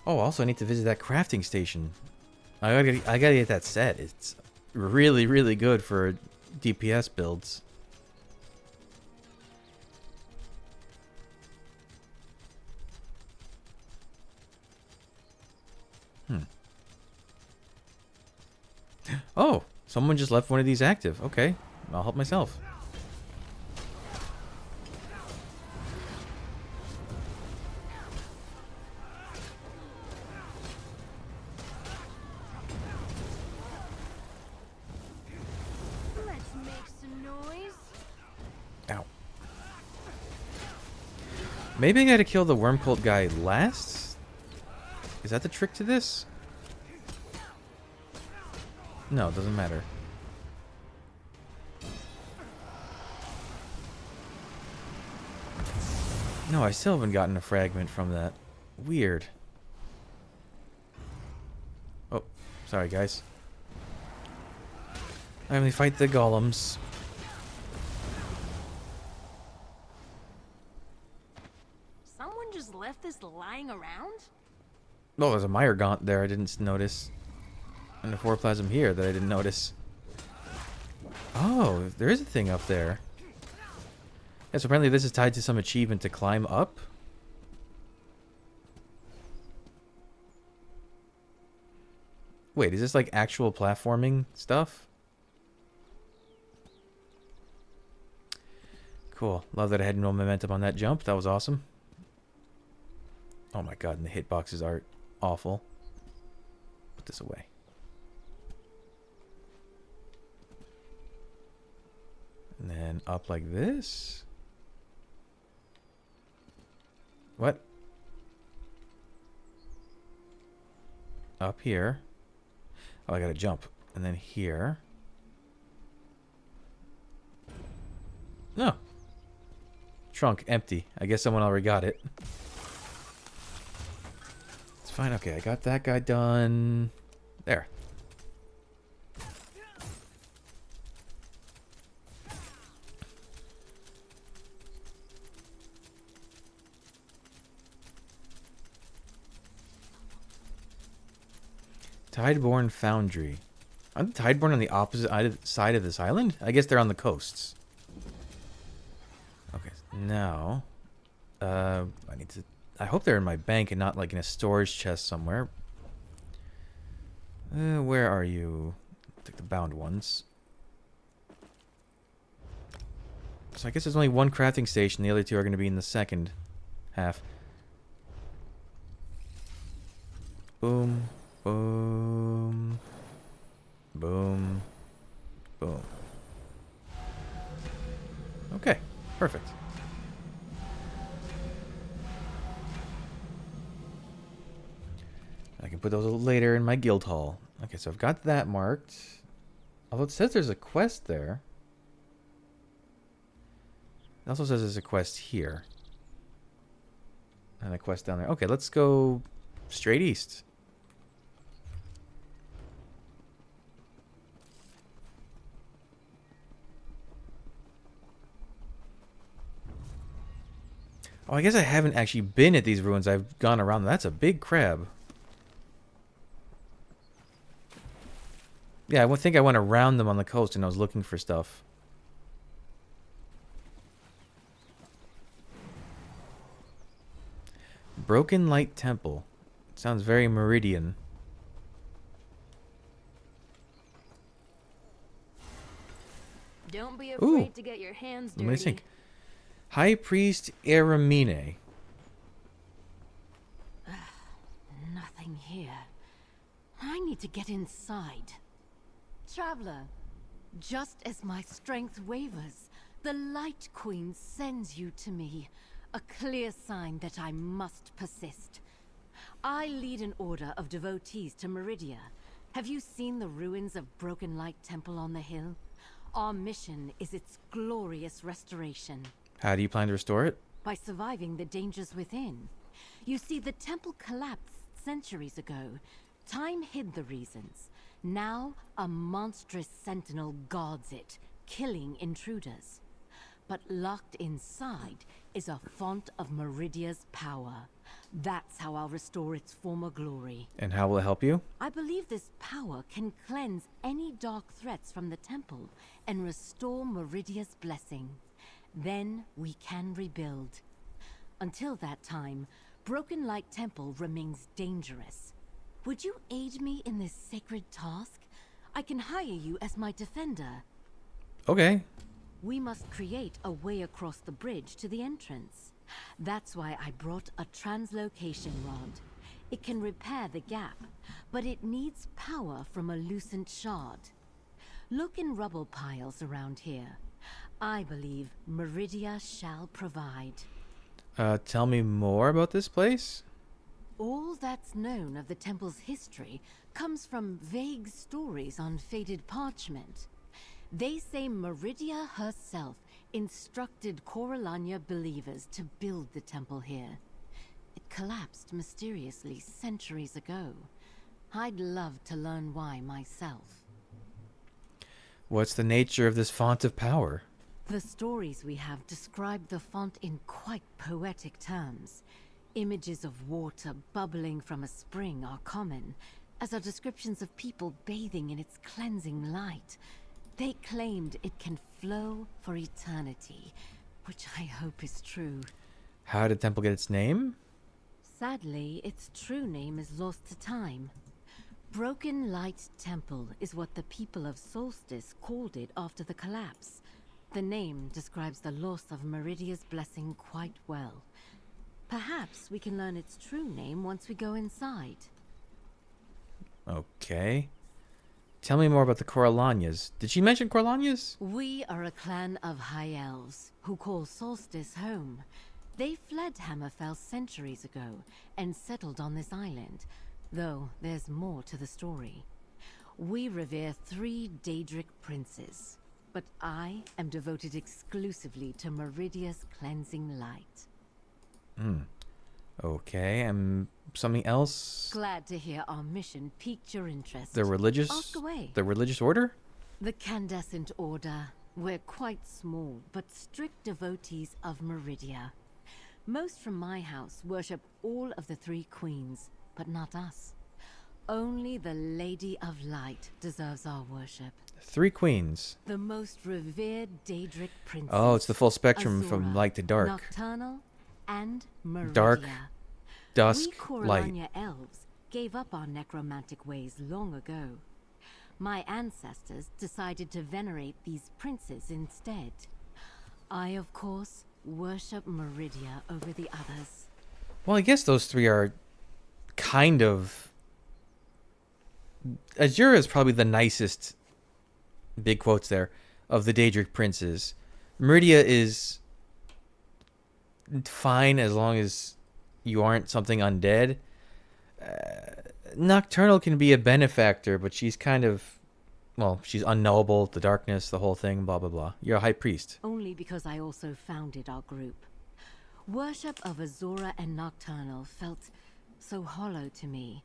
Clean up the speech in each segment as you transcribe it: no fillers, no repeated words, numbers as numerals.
Oh, also I need to visit that crafting station. I gotta get that set. It's really, really good for DPS builds. Hmm. Oh, someone just left one of these active. Okay, I'll help myself. Let's make some noise. Ow. Maybe I gotta kill the worm cult guy last? Is that the trick to this? No, it doesn't matter. No, I still haven't gotten a fragment from that. Weird. Oh, sorry guys. I only fight the golems. Someone just left this lying around? Oh, there's a Mire Gaunt there I didn't notice. And a Plasm here that I didn't notice. Oh, there is a thing up there. Yeah, so apparently this is tied to some achievement to climb up. Wait, is this like actual platforming stuff? Cool. Love that I had no momentum on that jump. That was awesome. Oh my god, and the hitboxes are awful. Put this away. And then up like this. What? Up here. Oh, I gotta jump. And then here. No. Trunk empty. I guess someone already got it. It's fine. Okay, I got that guy done. There. Tideborn Foundry. Aren't the Tideborn on the opposite side of this island? I guess they're on the coasts. Okay, now... I need to... I hope they're in my bank and not like in a storage chest somewhere. Where are you? Take the bound ones. So I guess there's only one crafting station. The other two are going to be in the second half. Boom. Boom. Boom. Boom. Okay. Perfect. I can put those a little later in my guild hall. Okay, so I've got that marked. Although it says there's a quest there. It also says there's a quest here. And a quest down there. Okay, let's go straight east. Oh, I guess I haven't actually been at these ruins. I've gone around them. That's a big crab. Yeah, I think I went around them on the coast and I was looking for stuff. Broken Light Temple. Sounds very Meridian. Don't be Ooh. afraid to get your hands dirty. Let me think. High Priest Eramine. Nothing here. I need to get inside. Traveler, just as my strength wavers, the Light Queen sends you to me. A clear sign that I must persist. I lead an order of devotees to Meridia. Have you seen the ruins of Broken Light Temple on the hill? Our mission is its glorious restoration. How do you plan to restore it? By surviving the dangers within. You see, the temple collapsed centuries ago. Time hid the reasons. Now, a monstrous sentinel guards it, killing intruders. But locked inside is a font of Meridia's power. That's how I'll restore its former glory. And how will it help you? I believe this power can cleanse any dark threats from the temple and restore Meridia's blessing. Then we can rebuild. Until that time, Broken Light Temple remains dangerous. Would you aid me in this sacred task? I can hire you as my defender. Okay. We must create a way across the bridge to the entrance. That's why I brought a translocation rod. It can repair the gap, but it needs power from a lucent shard. Look in rubble piles around here. I believe Meridia shall provide. Tell me more about this place? All that's known of the temple's history comes from vague stories on faded parchment. They say Meridia herself instructed Coralania believers to build the temple here. It collapsed mysteriously centuries ago. I'd love to learn why myself. What's the nature of this font of power? The stories we have describe the font in quite poetic terms. Images of water bubbling from a spring are common, as are descriptions of people bathing in its cleansing light. They claimed it can flow for eternity, which I hope is true. How did the temple get its name? Sadly, its true name is lost to time. Broken Light Temple is what the people of Solstice called it after the collapse. The name describes the loss of Meridia's blessing quite well. Perhaps we can learn its true name once we go inside. Okay. Tell me more about the Coralanias. Did she mention Coralanias? We are a clan of High Elves who call Solstice home. They fled Hammerfell centuries ago and settled on this island, though there's more to the story. We revere 3 Daedric princes, but I am devoted exclusively to Meridia's cleansing light. Okay, and something else? Glad to hear our mission piqued your interest. The religious... Ask away. The religious order? The Candescent Order. We're quite small, but strict devotees of Meridia. Most from my house worship all of the 3 queens, but not us. Only the Lady of Light deserves our worship. 3 queens. The most revered Daedric princess. Oh, it's the full spectrum Azura, from light to dark. Nocturnal, and Meridia. Dark, dusk, We light. Coralania elves gave up our necromantic ways long ago. My ancestors decided to venerate these princes instead. I, of course, worship Meridia over the others. Well, I guess those 3 are kind of... Azura is probably the nicest, big quotes there, of the Daedric princes. Meridia is fine as long as you aren't something undead. Nocturnal can be a benefactor, but she's kind of... Well, she's unknowable, the darkness, the whole thing, blah, blah, blah. You're a high priest. Only because I also founded our group. Worship of Azura and Nocturnal felt so hollow to me.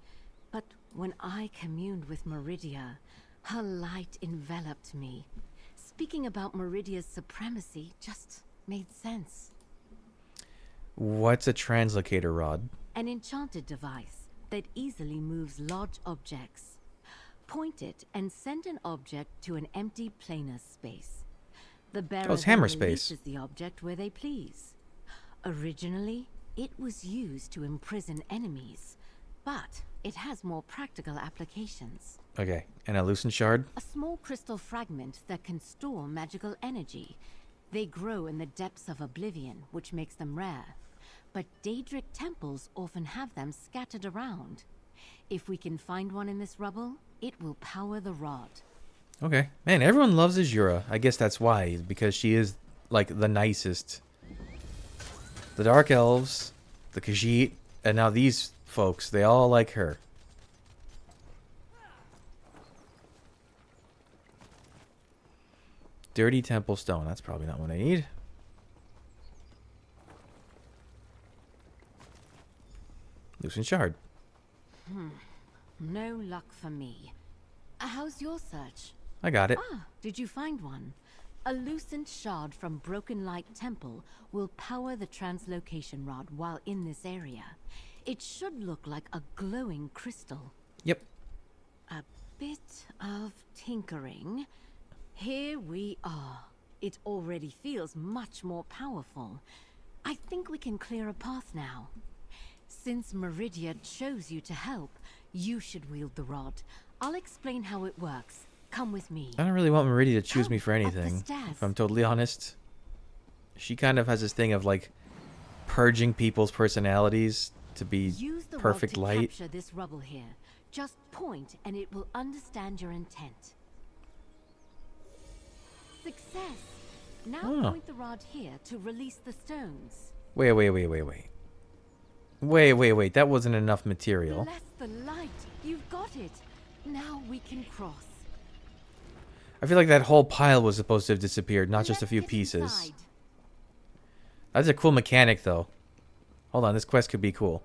But when I communed with Meridia, her light enveloped me. Speaking about Meridia's supremacy just made sense. What's a translocator rod? An enchanted device that easily moves large objects. Point it and send an object to an empty planar space. The bearer it's hammer then space. releases the object where they please. Originally, it was used to imprison enemies, but it has more practical applications. Okay, and a lucent shard? A small crystal fragment that can store magical energy. They grow in the depths of oblivion, which makes them rare. But Daedric temples often have them scattered around. If we can find one in this rubble, it will power the rod. Okay. Man, everyone loves Azura. I guess that's why, because she is, like, the nicest. The Dark Elves, the Khajiit, and now these folks, they all like her. Dirty Temple Stone. That's probably not what I need. Lucent Shard. No luck for me. How's your search? I got it. Ah, did you find one? A lucent shard from Broken Light Temple will power the translocation rod while in this area. It should look like a glowing crystal. Yep. A bit of tinkering. Here we are. It already feels much more powerful. I think we can clear a path now. Since Meridia chose you to help, you should wield the rod. I'll explain how it works. Come with me. I don't really want Meridia to choose me for Come up the anything, stairs. if I'm totally honest. She kind of has this thing of, like, purging people's personalities to be Use the perfect rod to light. capture this rubble here. Just point and it will understand your intent. Success! Now Oh. point the rod here to release the stones. Wait. Wait. That wasn't enough material. Bless the light. You've got it. Now we can cross. I feel like that whole pile was supposed to have disappeared, not just a Let's few get pieces. inside. That's a cool mechanic, though. Hold on, this quest could be cool.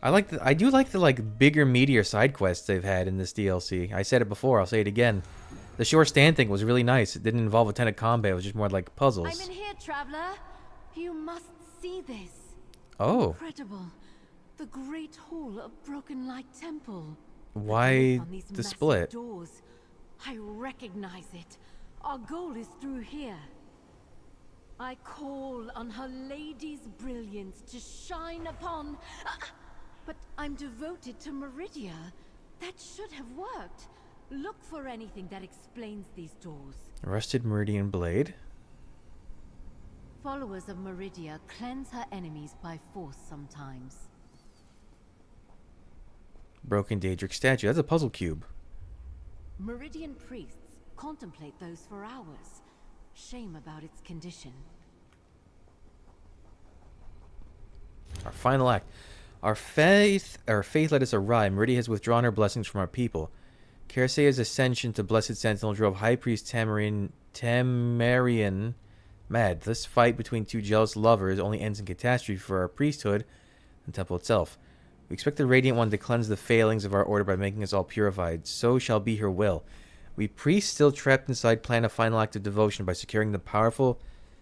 I do like the bigger, meatier side quests they've had in this DLC. I said it before, I'll say it again. The shore stand thing was really nice. It didn't involve a ton of combat. It was just more like puzzles. I'm in here, traveler. You must see this. Oh, Incredible. The great hall of Broken Light Temple. why On these the massive split? doors. I recognize it. Our goal is through here. I call on Her Lady's brilliance to shine upon... but I'm devoted to Meridia. That should have worked. Look for anything that explains these doors. Rusted Meridian Blade. Followers of Meridia cleanse her enemies by force sometimes. Broken Daedric Statue. That's a puzzle cube. Meridian priests contemplate those for hours. Shame about its condition. Our final act. Our faith let us arrive. Meridia has withdrawn her blessings from our people. Karasea's ascension to Blessed Sentinel drove High Priest Tamarian mad. This fight between two jealous lovers only ends in catastrophe for our priesthood and temple itself. We expect the Radiant One to cleanse the failings of our order by making us all purified. So shall be her will. We priests still trapped inside plan a final act of devotion by securing the powerful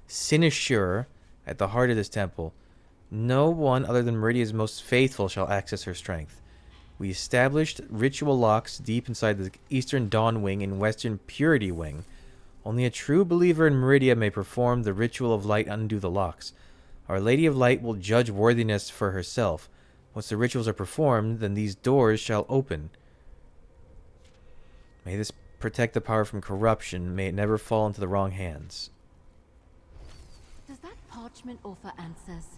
Sinisture at the heart of this temple. No one other than Meridia's most faithful shall access her strength. We established ritual locks deep inside the Eastern Dawn Wing and Western Purity Wing. Only a true believer in Meridia may perform the ritual of light and undo the locks. Our Lady of Light will judge worthiness for herself. Once the rituals are performed, then these doors shall open. May this protect the power from corruption. May it never fall into the wrong hands. Does that parchment offer answers?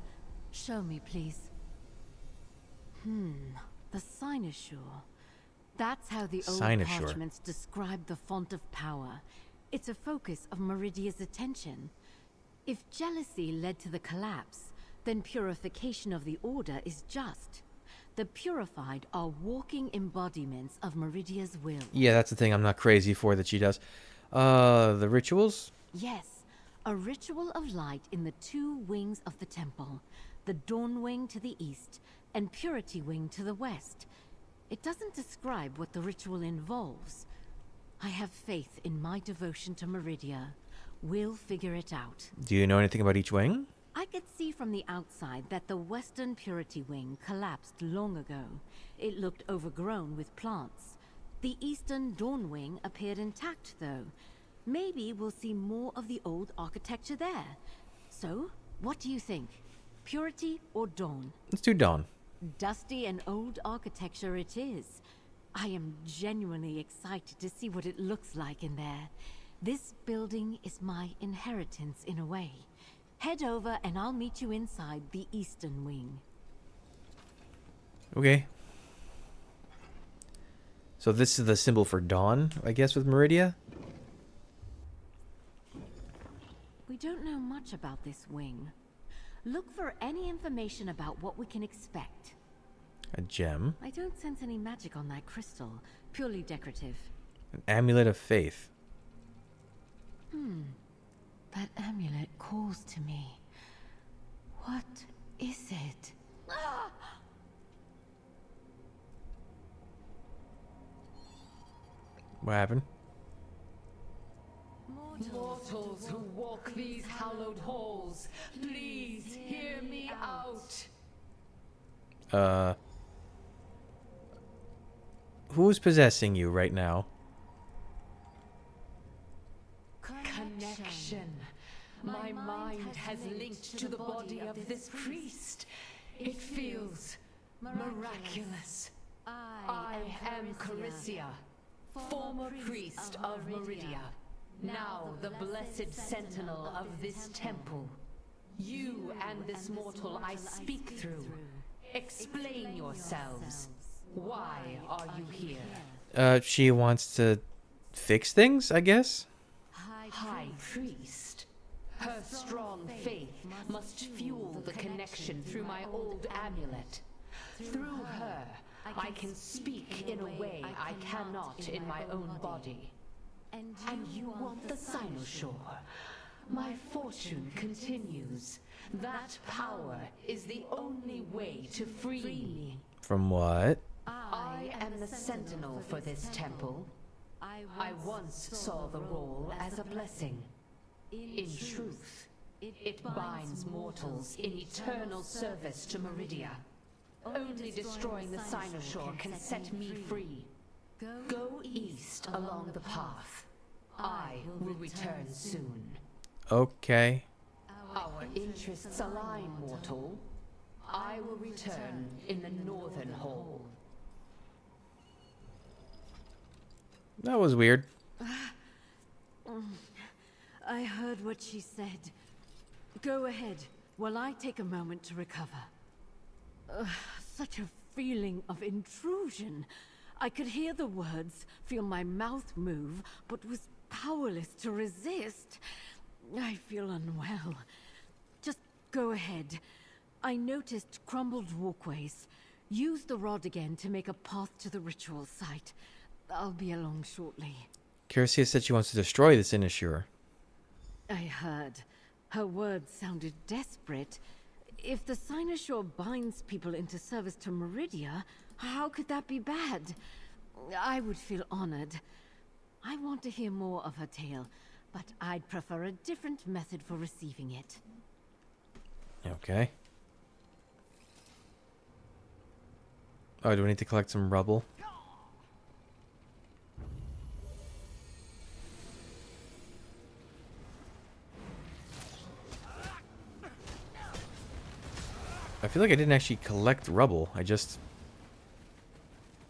Show me, please. The cynosure. That's how the old Cynosure. parchments describe the font of power. It's a focus of Meridia's attention. If jealousy led to the collapse, then purification of the order is just. The purified are walking embodiments of Meridia's will. Yeah, that's the thing I'm not crazy for that she does. The rituals? Yes, a ritual of light in the two wings of the temple. The Dawn Wing to the east, and Purity Wing to the west. It doesn't describe what the ritual involves. I have faith in my devotion to Meridia. We'll figure it out. Do you know anything about each wing? I could see from the outside that the Western Purity Wing collapsed long ago. It looked overgrown with plants. The Eastern Dawn Wing appeared intact, though. Maybe we'll see more of the old architecture there. So, what do you think? Purity or Dawn? Let's do Dawn. Dusty and old architecture it is. I am genuinely excited to see what it looks like in there. This building is my inheritance in a way. Head over and I'll meet you inside the Eastern Wing. Okay. So this is the symbol for dawn, I guess, with Meridia? We don't know much about this wing. Look for any information about what we can expect. A gem. I don't sense any magic on that crystal. Purely decorative. An amulet of faith. That amulet calls to me. What is it? What happened? Mortals who walk these hallowed halls, please hear me out. Uh, who's possessing you right now? Connection. My mind has linked to the body of this priest. It feels miraculous. I am Carisia, former priest of Meridia, now the blessed sentinel of this temple. You and this mortal I speak through. Explain yourselves. Why are you here? She wants to fix things, I guess? High priest. Her strong faith must fuel the connection through my old amulet. Through her, I can speak in a way I cannot in my own body. And you want the cynosure. My fortune continues. That power is the only way to free me. From what? I am the sentinel for this temple. I once saw the role as a blessing. In truth, it binds mortals in eternal service to Meridia. Only destroying the cynosure can set me free. Go east along the path. I will return soon. Okay. Our interests align, mortal. I will return in the northern hall. That was weird. I heard what she said. Go ahead, while I take a moment to recover. Such a feeling of intrusion. I could hear the words, feel my mouth move, but was powerless to resist. I feel unwell. Just go ahead. I noticed crumbled walkways. Use the rod again to make a path to the ritual site. I'll be along shortly. Curcia said she wants to destroy this Inishur. I heard. Her words sounded desperate. If the cynosure binds people into service to Meridia, how could that be bad? I would feel honored. I want to hear more of her tale, but I'd prefer a different method for receiving it. Okay. Oh, do we need to collect some rubble? I feel like I didn't actually collect rubble. I just...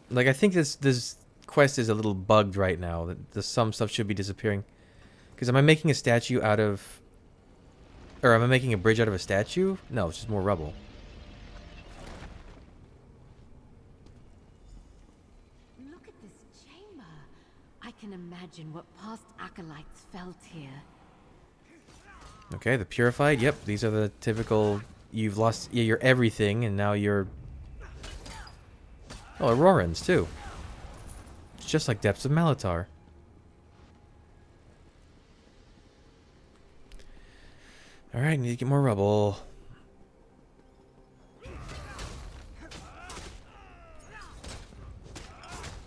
Like, I think this quest is a little bugged right now. That some stuff should be disappearing. Because am I making a statue out of... Or am I making a bridge out of a statue? No, it's just more rubble. Look at this chamber. I can imagine what past acolytes felt here. Okay, the purified. Yep, these are the typical... You've lost your everything, and now you're... Oh, Aurorans, too. It's just like Depths of Malatar. Alright, need to get more rubble.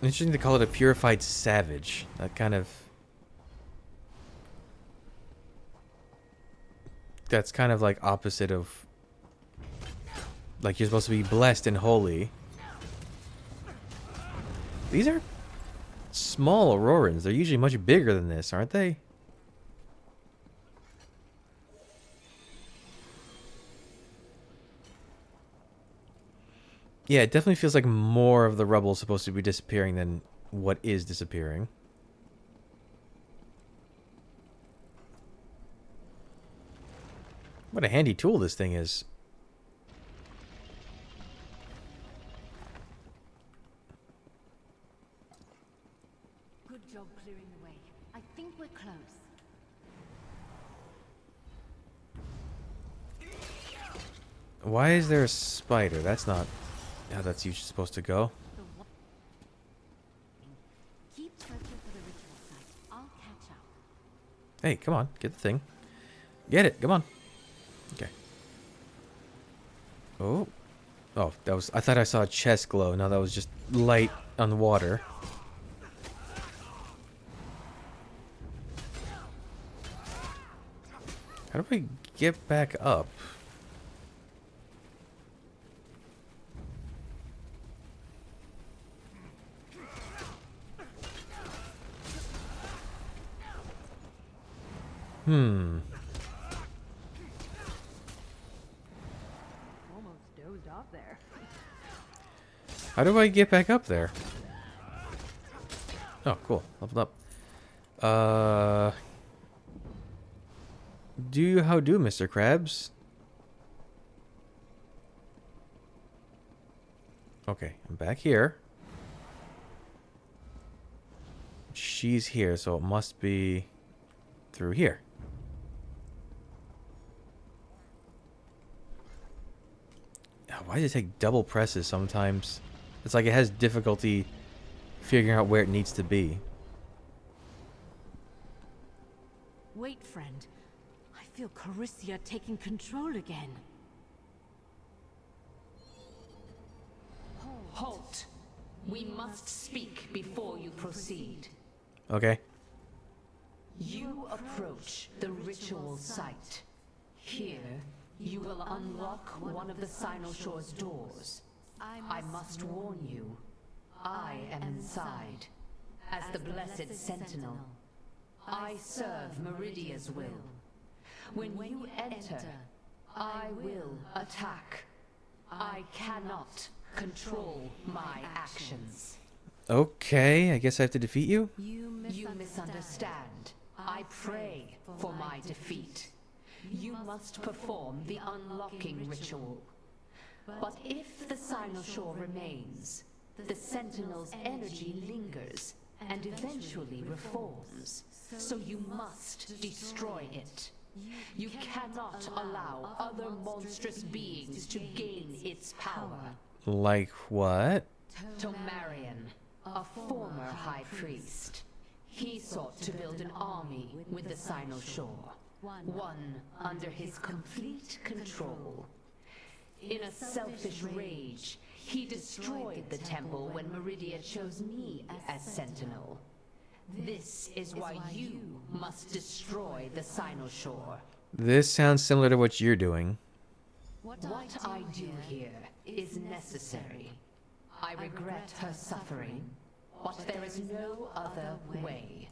Interesting to call it a purified savage. That kind of... That's kind of like opposite of... Like you're supposed to be blessed and holy. These are small Aurorans. They're usually much bigger than this, aren't they? Yeah, it definitely feels like more of the rubble is supposed to be disappearing than what is disappearing. What a handy tool this thing is. Good job clearing the way. I think we're close. Why is there a spider? That's not how that's usually supposed to go. Keep searching for the ritual site. I'll catch up. Hey, come on. Get the thing. Get it. Come on. Okay. Oh. Oh, that was... I thought I saw a chest glow. No, that was just light on the water. How do I get back up? Hmm. Almost dozed off there. How do I get back up there? Oh, cool. Leveled up. How do, Mr. Krabs? Okay, I'm back here. She's here, so it must be through here. Why does it take double presses sometimes? It's like it has difficulty figuring out where it needs to be. Wait, friend. I feel Carisia taking control again. Halt! We must speak before you proceed. Okay. You approach the ritual site. Here, you will unlock one of the Sinoshore's doors. I must warn you, I am inside. As the Blessed Sentinel, I serve Meridia's will. When you enter, I will attack. I cannot control my actions. Okay, I guess I have to defeat you? You misunderstand. I pray for my defeat. You must perform the unlocking ritual. But if the Sinoshore remains, the Sentinel's energy lingers and eventually reforms. So you must destroy it. You cannot allow other monstrous beings to gain its power. Like what? Tomarion, a former high priest. He sought to build an army with the Sinoshore, one under his complete control. In a selfish rage, he destroyed the temple when Meridia chose me as Sentinel. This is why you must destroy the Sinoshore. This sounds similar to what you're doing. What I do here is necessary. I regret her suffering, but there is no other way.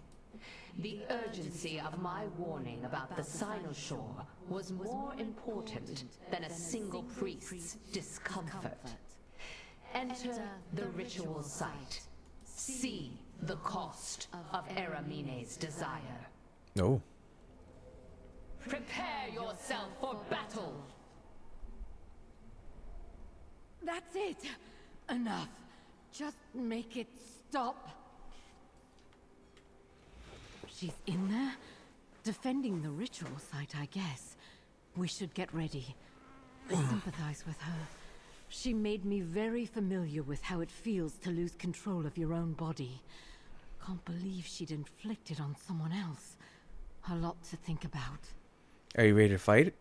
The urgency of my warning about the Sinoshore was more important than a single priest's discomfort. Enter the ritual site. See the cost of Eramine's desire. Oh. Prepare yourself for battle! That's it! Enough. Just make it stop. She's in there? Defending the ritual site, I guess. We should get ready. I sympathize with her. She made me very familiar with how it feels to lose control of your own body. Can't believe she'd inflict it on someone else. A lot to think about. Are you ready to fight?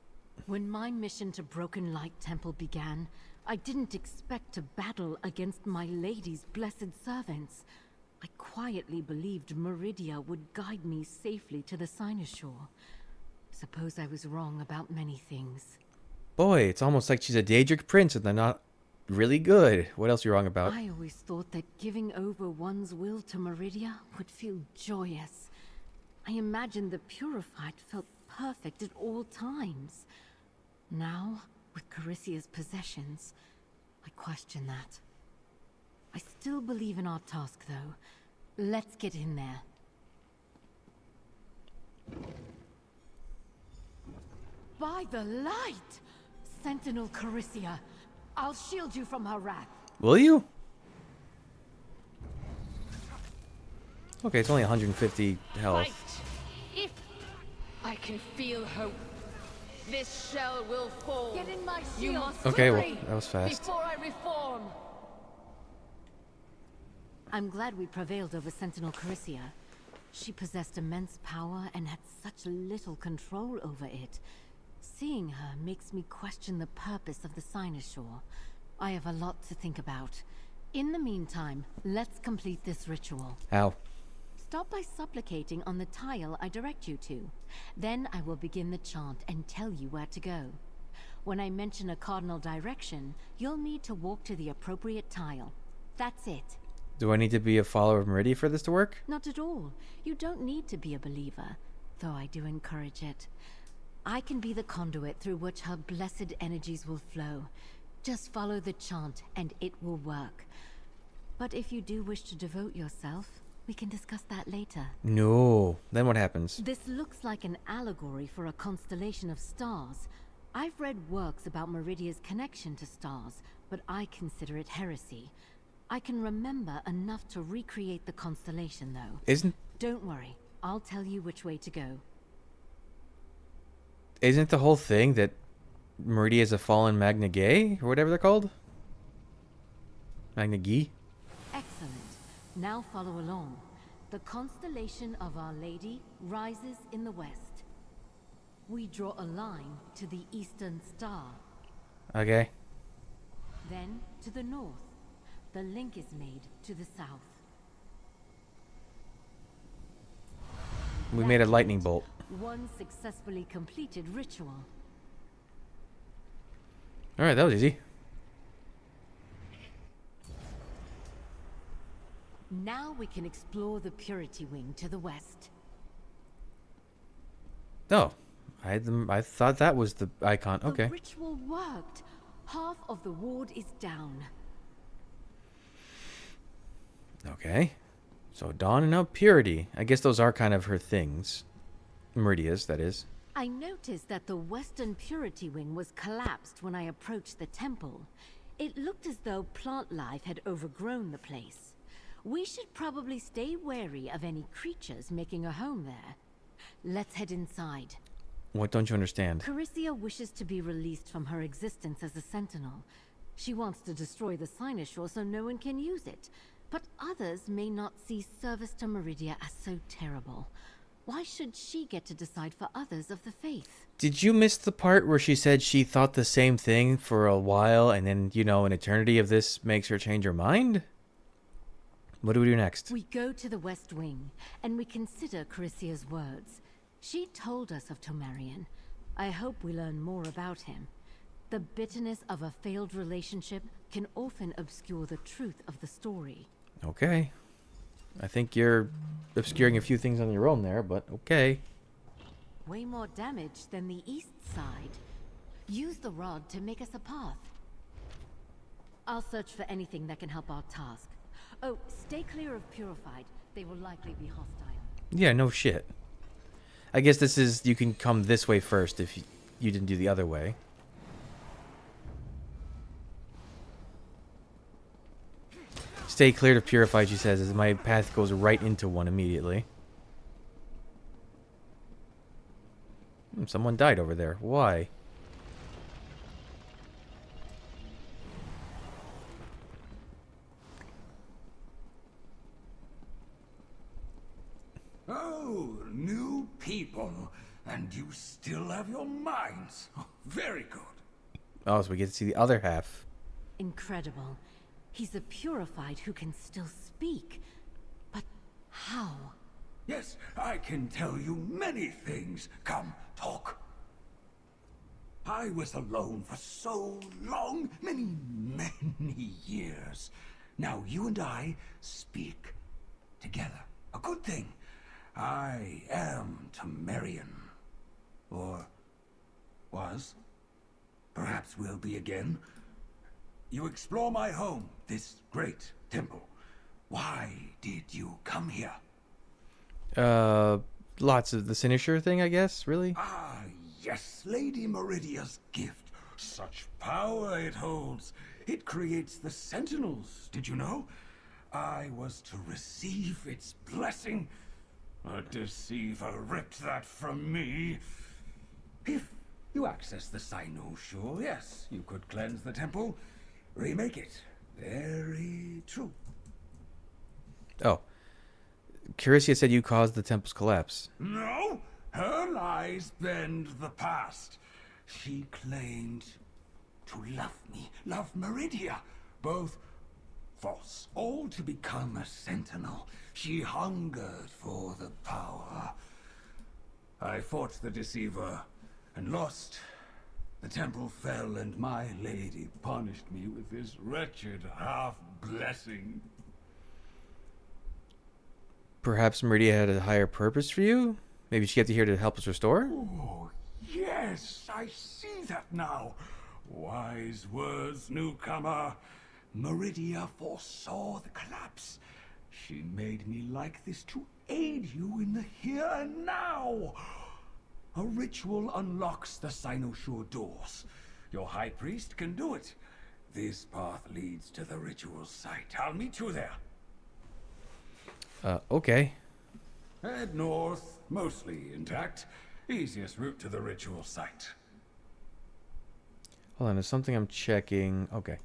When my mission to Broken Light Temple began, I didn't expect to battle against my lady's blessed servants. I quietly believed Meridia would guide me safely to the Sinoshore. Suppose I was wrong about many things. Boy, it's almost like she's a Daedric prince and they're not really good. What else are you wrong about? I always thought that giving over one's will to Meridia would feel joyous. I imagined the Purified felt perfect at all times. Now, with Carisia's possessions, I question that. I still believe in our task, though. Let's get in there. By the light! Sentinel Carisia, I'll shield you from her wrath. Will you? Okay, it's only 150 health. Fight! If I can feel her, this shell will fall. Get in my You shield. must Okay, well, hurry that was fast. before I reform. I'm glad we prevailed over Sentinel Carisia. She possessed immense power and had such little control over it. Seeing her makes me question the purpose of the Sinoshore. I have a lot to think about. In the meantime, let's complete this ritual. Ow. Stop by supplicating on the tile I direct you to. Then I will begin the chant and tell you where to go. When I mention a cardinal direction, you'll need to walk to the appropriate tile. That's it. Do I need to be a follower of Meridia for this to work? Not at all. You don't need to be a believer. though I do encourage it. I can be the conduit through which her blessed energies will flow. Just follow the chant and it will work. But if you do wish to devote yourself, we can discuss that later. No. Then what happens? This looks like an allegory for a constellation of stars. I've read works about Meridia's connection to stars, but I consider it heresy. I can remember enough to recreate the constellation, though. Don't worry, I'll tell you which way to go. Isn't the whole thing that Meridia is a fallen Magna Gay, or whatever they're called? Magna Gee? Excellent. Now follow along. The constellation of Our Lady rises in the west. We draw a line to the eastern star. Okay. Then to the north. The link is made to the south. We made a lightning bolt. One successfully completed ritual. Alright, that was easy. Now we can explore the Purity Wing to the west. Oh. I thought that was the icon. Okay. The ritual worked. Half of the ward is down. Okay. So Dawn and now Purity. I guess those are kind of her things. Meridia's, that is. I noticed that the western Purity Wing was collapsed when I approached the temple. It looked as though plant life had overgrown the place. We should probably stay wary of any creatures making a home there. Let's head inside. What don't you understand? Carisia wishes to be released from her existence as a sentinel. She wants to destroy the Cynosure so no one can use it. But others may not see service to Meridia as so terrible. Why should she get to decide for others of the faith? Did you miss the part where she said she thought the same thing for a while and then, you know, an eternity of this makes her change her mind? What do we do next? We go to the West Wing, and we consider Carisia's words. She told us of Tomarion. I hope we learn more about him. The bitterness of a failed relationship can often obscure the truth of the story. Okay. I think you're obscuring a few things on your own there, but okay. Way more damage than the east side. Use the rod to make us a path. I'll search for anything that can help our task. Oh, stay clear of Purified. They will likely be hostile. Yeah, no shit. I guess this is, you can come this way first if you didn't do the other way. Stay clear of Purified, she says, as my path goes right into one immediately. Someone died over there. Why? Oh, new people. And you still have your minds. Oh, very good. Oh, so we get to see the other half. Incredible. He's a Purified who can still speak. But how? Yes, I can tell you many things. Come, talk. I was alone for so long, many years. Now you and I speak together. A good thing. I am Tomarion. Or was. Perhaps will be again. You explore my home, this great temple. Why did you come here? Lots of the Cynosure thing, I guess, really? Ah, yes, Lady Meridia's gift. Such power it holds. It creates the Sentinels, did you know? I was to receive its blessing. A deceiver ripped that from me. If you access the Cynosure, yes, you could cleanse the temple. Remake it. Very true. Oh. Carisia said you caused the temple's collapse. No! Her lies bend the past. She claimed to love me, love Meridia. Both false, all to become a sentinel. She hungered for the power. I fought the deceiver and lost. The temple fell and my lady punished me with this wretched half-blessing. Perhaps Meridia had a higher purpose for you? Maybe she get to here to help us restore? Oh, yes, I see that now. Wise words, newcomer. Meridia foresaw the collapse. She made me like this to aid you in the here and now. A ritual unlocks the Cynosure doors. Your high priest can do it. This path leads to the ritual site. I'll meet you there. Okay. Head north, mostly intact. Easiest route to the ritual site. Hold on, there's something I'm checking. Okay.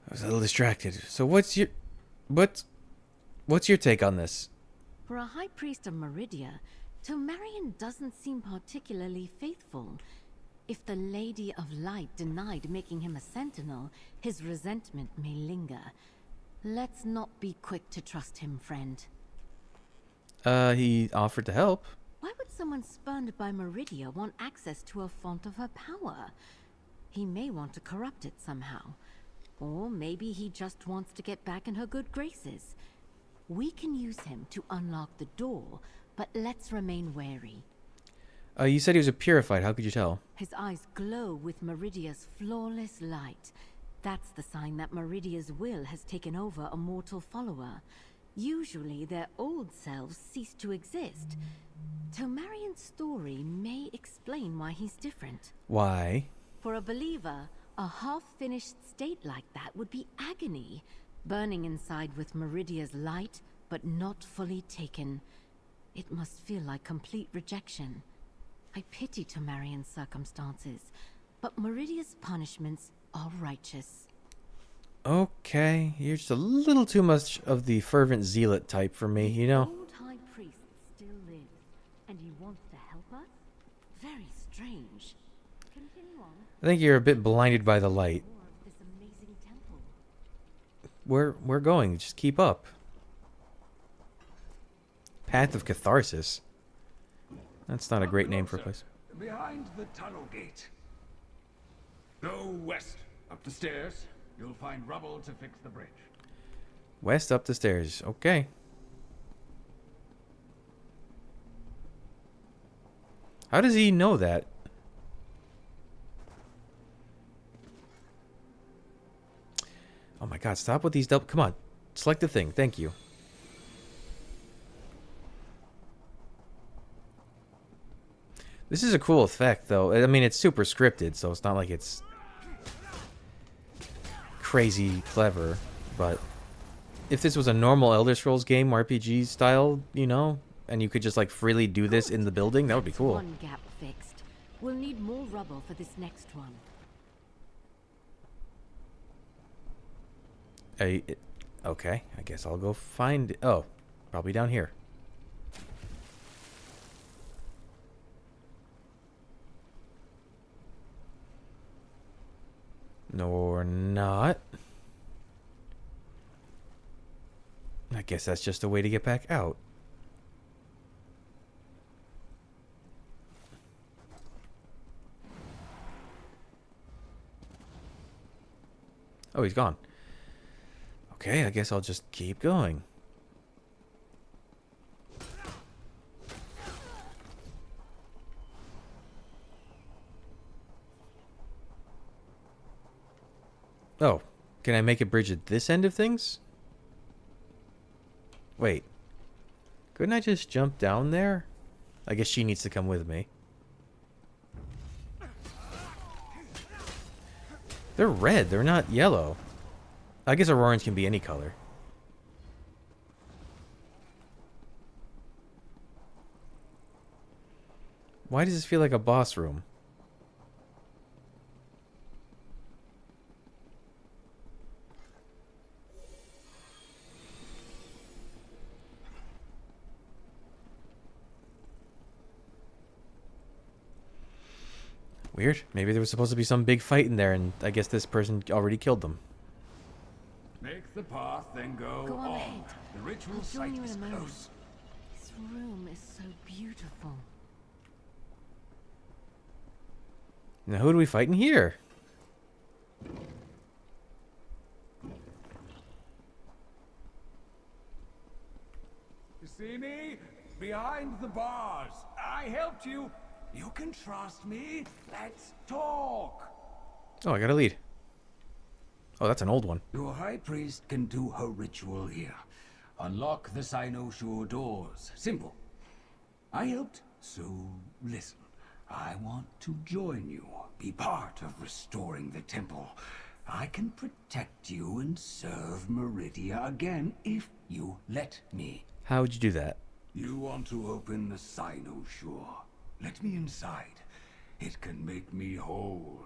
I was a little distracted. So what's your take on this? For a high priest of Meridia, Tomarion doesn't seem particularly faithful. If the Lady of Light denied making him a sentinel, his resentment may linger. Let's not be quick to trust him, friend. He offered to help. Why would someone spurned by Meridia want access to a font of her power? He may want to corrupt it somehow. Or maybe he just wants to get back in her good graces. We can use him to unlock the door, but let's remain wary. You said he was a purified. How could you tell? His eyes glow with Meridia's flawless light. That's the sign that Meridia's will has taken over a mortal follower. Usually their old selves cease to exist. Tomarion's story may explain why he's different. Why? For a believer, a half-finished state like that would be agony. Burning inside with Meridia's light, but not fully taken. It must feel like complete rejection. I pity Tomarion's circumstances, but Meridia's punishments are righteous. Okay, you're just a little too much of the fervent zealot type for me, you know? Old high priest still lives, and he wants to help us? Very strange. Continue on. I think you're a bit blinded by the light. More of this amazing temple. We're going. Just keep up. Path of Catharsis. That's not a great name for a place. Behind the tunnel gate. Go west, up the stairs. You'll find rubble to fix the bridge. West up the stairs. Okay. How does he know that? Oh my god, stop with these double... Come on. Select the thing. Thank you. This is a cool effect, though. I mean, it's super scripted, so it's not like it's crazy clever. But if this was a normal Elder Scrolls game, RPG style, you know, and you could just like freely do this in the building, that would be cool. One gap fixed. We'll need more rubble for this next one. Okay, I guess I'll go find it. Oh, probably down here. No, or not. I guess that's just a way to get back out. Oh, he's gone. Okay, I guess I'll just keep going. Oh, can I make a bridge at this end of things? Wait. Couldn't I just jump down there? I guess she needs to come with me. They're red, they're not yellow. I guess Aurorans can be any color. Why does this feel like a boss room? Weird. Maybe there was supposed to be some big fight in there, and I guess this person already killed them. Make the path, then go Go on on. ahead. The ritual I'll join site you in is a moment. close. This room is so beautiful. Now who do we fight in here? You see me? behind the bars. I helped you. You can trust me. Let's talk. Oh, I got a lead. Oh, that's an old one. Your high priest can do her ritual here. Unlock the Cynosure doors. Simple. I helped, so listen. I want to join you. Be part of restoring the temple. I can protect you and serve Meridia again if you let me. How would you do that? You want to open the Cynosure. Let me inside. It can make me whole.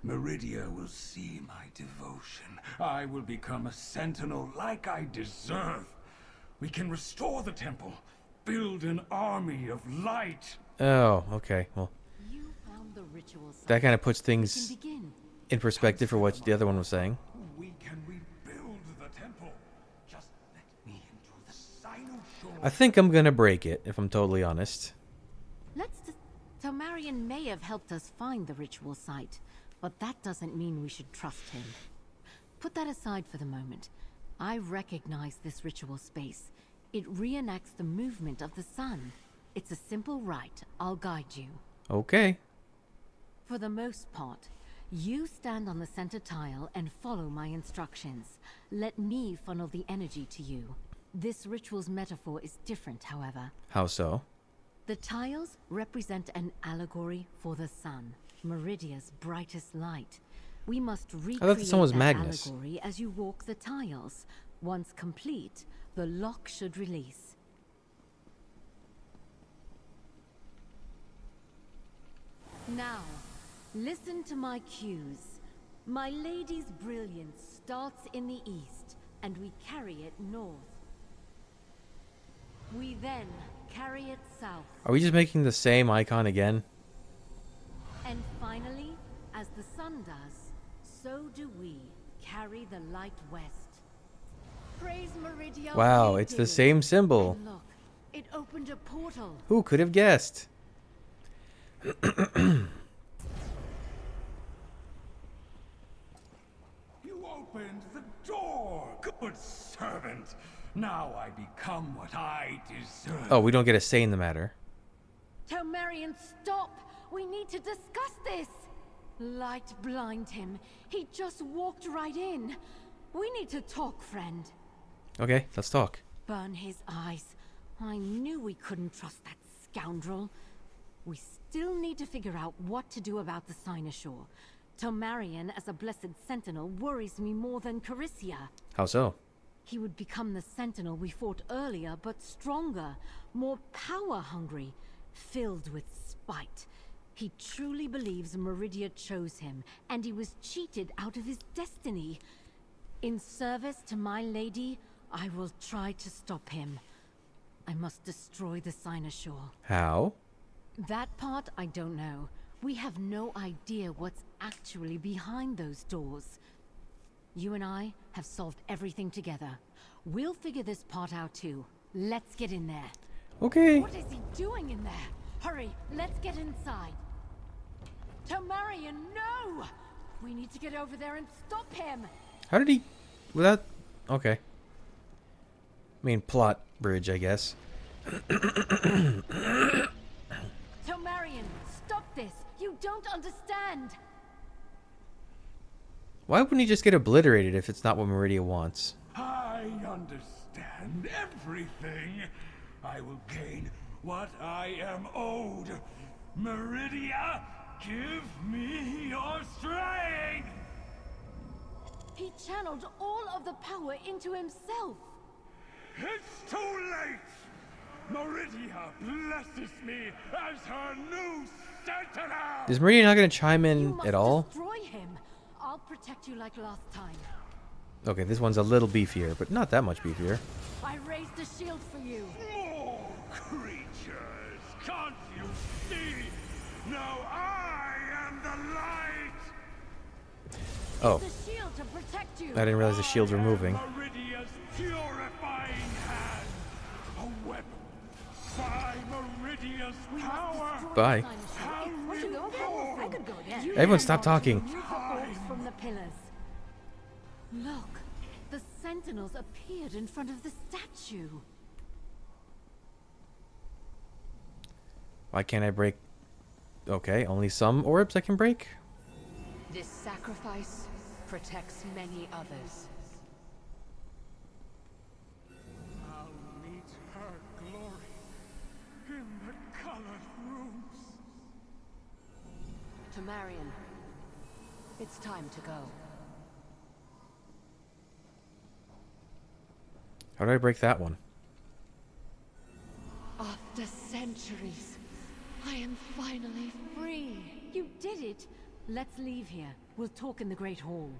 Meridia will see my devotion. I will become a sentinel like I deserve. We can restore the temple. Build an army of light. Oh, okay. Well, You found the ritual site. that kind of puts We things can begin. in perspective for what the other one was saying. We can rebuild the temple. Just let me into the Cynosure. I think I'm gonna break it, if I'm totally honest. Tomarion may have helped us find the ritual site, but that doesn't mean we should trust him. Put that aside for the moment. I recognize this ritual space. It reenacts the movement of the sun. It's a simple rite. I'll guide you. Okay. For the most part, you stand on the center tile and follow my instructions. Let me funnel the energy to you. This ritual's metaphor is different, however. How so? The tiles represent an allegory for the sun, Meridia's brightest light. We must recreate the sun was that Magnus. allegory as you walk the tiles. Once complete, the lock should release. Now, listen to my cues. My lady's brilliance starts in the east, and we carry it north. We then carry it south. Are we just making the same icon again? And finally, as the sun does, so do we carry the light west. Praise Meridia. Wow, we it's the did it. same symbol. And look, it opened a portal. Who could have guessed? You opened the door, good servant. Now I become what I deserve. Oh, we don't get a say in the matter. Tomarion, stop! We need to discuss this! Light blind him. He just walked right in. We need to talk, friend. Okay, let's talk. Burn his eyes. I knew we couldn't trust that scoundrel. We still need to figure out what to do about the Cynosure. Tomarion as a blessed sentinel worries me more than Carisia. How so? He would become the sentinel we fought earlier, but stronger, more power-hungry, filled with spite. He truly believes Meridia chose him, and he was cheated out of his destiny. In service to my lady, I will try to stop him. I must destroy the Cynosure. How? That part I don't know. We have no idea what's actually behind those doors. You and I have solved everything together. We'll figure this part out too. Let's get in there. Okay. What is he doing in there? Hurry, let's get inside. Tomarion, no! We need to get over there and stop him. How did he... Without... Okay. I mean, plot bridge, I guess. Tomarion, stop this. You don't understand. Why wouldn't he just get obliterated if it's not what Meridia wants? I understand everything. I will gain what I am owed. Meridia, give me your strength! He channeled all of the power into himself. It's too late! Meridia blesses me as her new sentinel! Is Meridia not going to chime You in must at all? destroy him. I'll protect you like last time. Okay, this one's a little beefier, but not that much beefier. I raised a shield for you. Small creatures, can't you see? Now I am the light! Oh, The shield to protect you. I didn't realize the shields were moving. Meridia's purifying hand! A weapon by Meridia's power! Bye. Where'd you go? I could go again. Everyone stop talking. Remove the orbs from the pillars. Look, the sentinels appeared in front of the statue. Why can't I break? Okay, only some orbs I can break? This sacrifice protects many others. I'll meet her glory in the colored rooms. To Marion, it's time to go. How do I break that one? After centuries, I am finally free. You did it! Let's leave here. We'll talk in the Great Hall.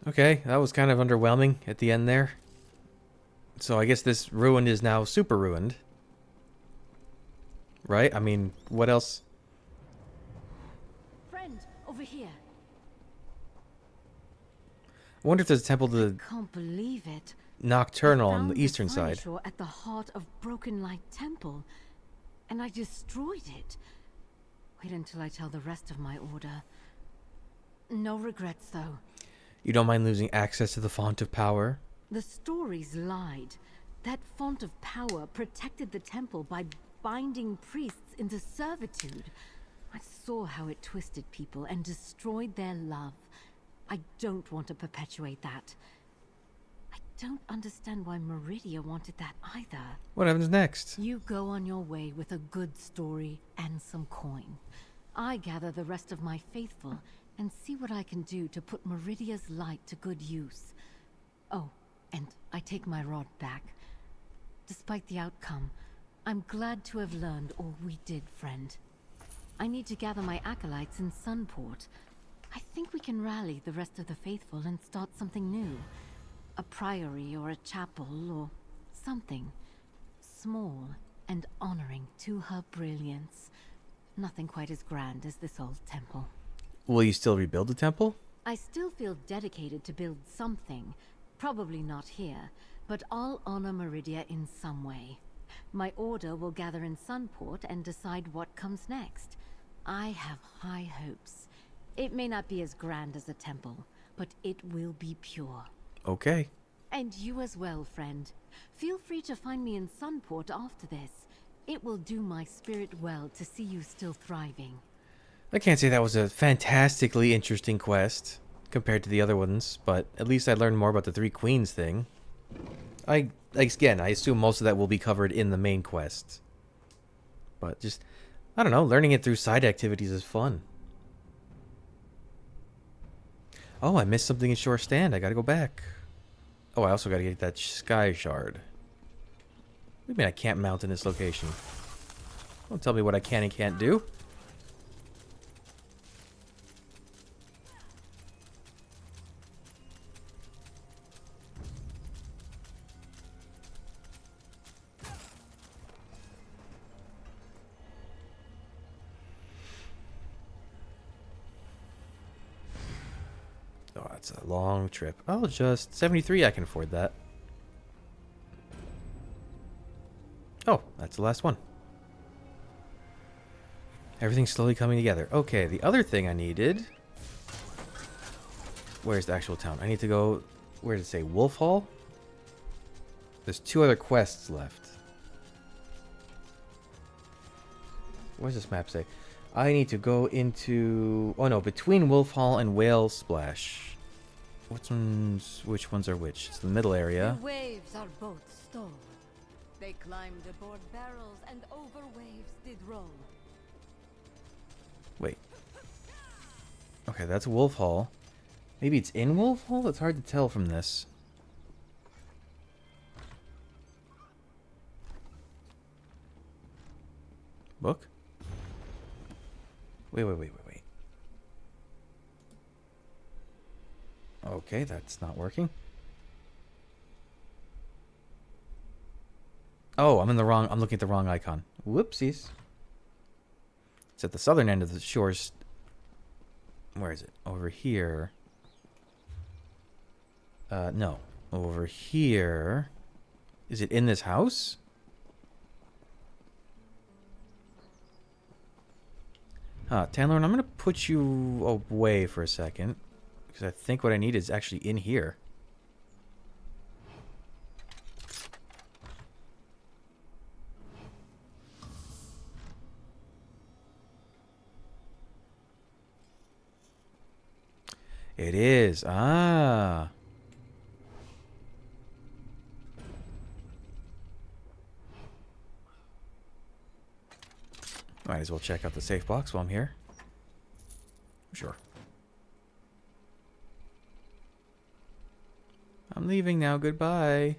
Okay, that was kind of underwhelming at the end there. So I guess this ruined is now super ruined. Right? I mean, what else? Friend, over here. I wonder if there's a temple to Can't believe it. Nocturnal I on found the eastern this side. dinosaur at the heart of Broken Light Temple, and I destroyed it. Wait until I tell the rest of my order. No regrets, though. You don't mind losing access to the font of power? The stories lied. That font of power protected the temple by binding priests into servitude. I saw how it twisted people and destroyed their love. I don't want to perpetuate that. I don't understand why Meridia wanted that either. What happens next? You go on your way with a good story and some coin. I gather the rest of my faithful and see what I can do to put Meridia's light to good use. Oh, and I take my rod back. Despite the outcome, I'm glad to have learned all we did, friend. I need to gather my acolytes in Sunport. I think we can rally the rest of the faithful and start something new. A priory or a chapel or something. Small and honoring to her brilliance. Nothing quite as grand as this old temple. Will you still rebuild the temple? I still feel dedicated to build something. Probably not here, but I'll honor Meridia in some way. My order will gather in Sunport and decide what comes next. I have high hopes. It may not be as grand as a temple, but it will be pure. Okay. And you as well, friend. Feel free to find me in Sunport after this. It will do my spirit well to see you still thriving. I can't say that was a fantastically interesting quest compared to the other ones, but at least I learned more about the Three Queens thing. Again, I assume most of that will be covered in the main quest. But just, I don't know, learning it through side activities is fun. Oh, I missed something in Shore Stand. I gotta go back. Oh, I also gotta get that Sky Shard. What do you mean I can't mount in this location? Don't tell me what I can and can't do. Oh, that's a long trip. Oh, just 73. I can afford that. Oh, that's the last one. Everything's slowly coming together. Okay, the other thing I needed... Where's the actual town? I need to go... Where did it say? Wolf Hall? There's 2 other quests left. What does this map say? I need to go into... Oh no, between Wolf Hall and Whale Splash. Which ones are which? It's the middle area. The waves our boat stole. They climbed aboard barrels and over waves did roll. Wait. Okay, that's Wolf Hall. Maybe it's in Wolf Hall? It's hard to tell from this. Book? Wait. Okay, that's not working. Oh, I'm looking at the wrong icon. Whoopsies. It's at the southern end of the shores. Where is it? Over here. No. Over here. Is it in this house? Tanlorn, I'm going to put you away for a second. Because I think what I need is actually in here. It is. Ah. Might as well check out the safe box while I'm here. Sure. I'm leaving now. Goodbye.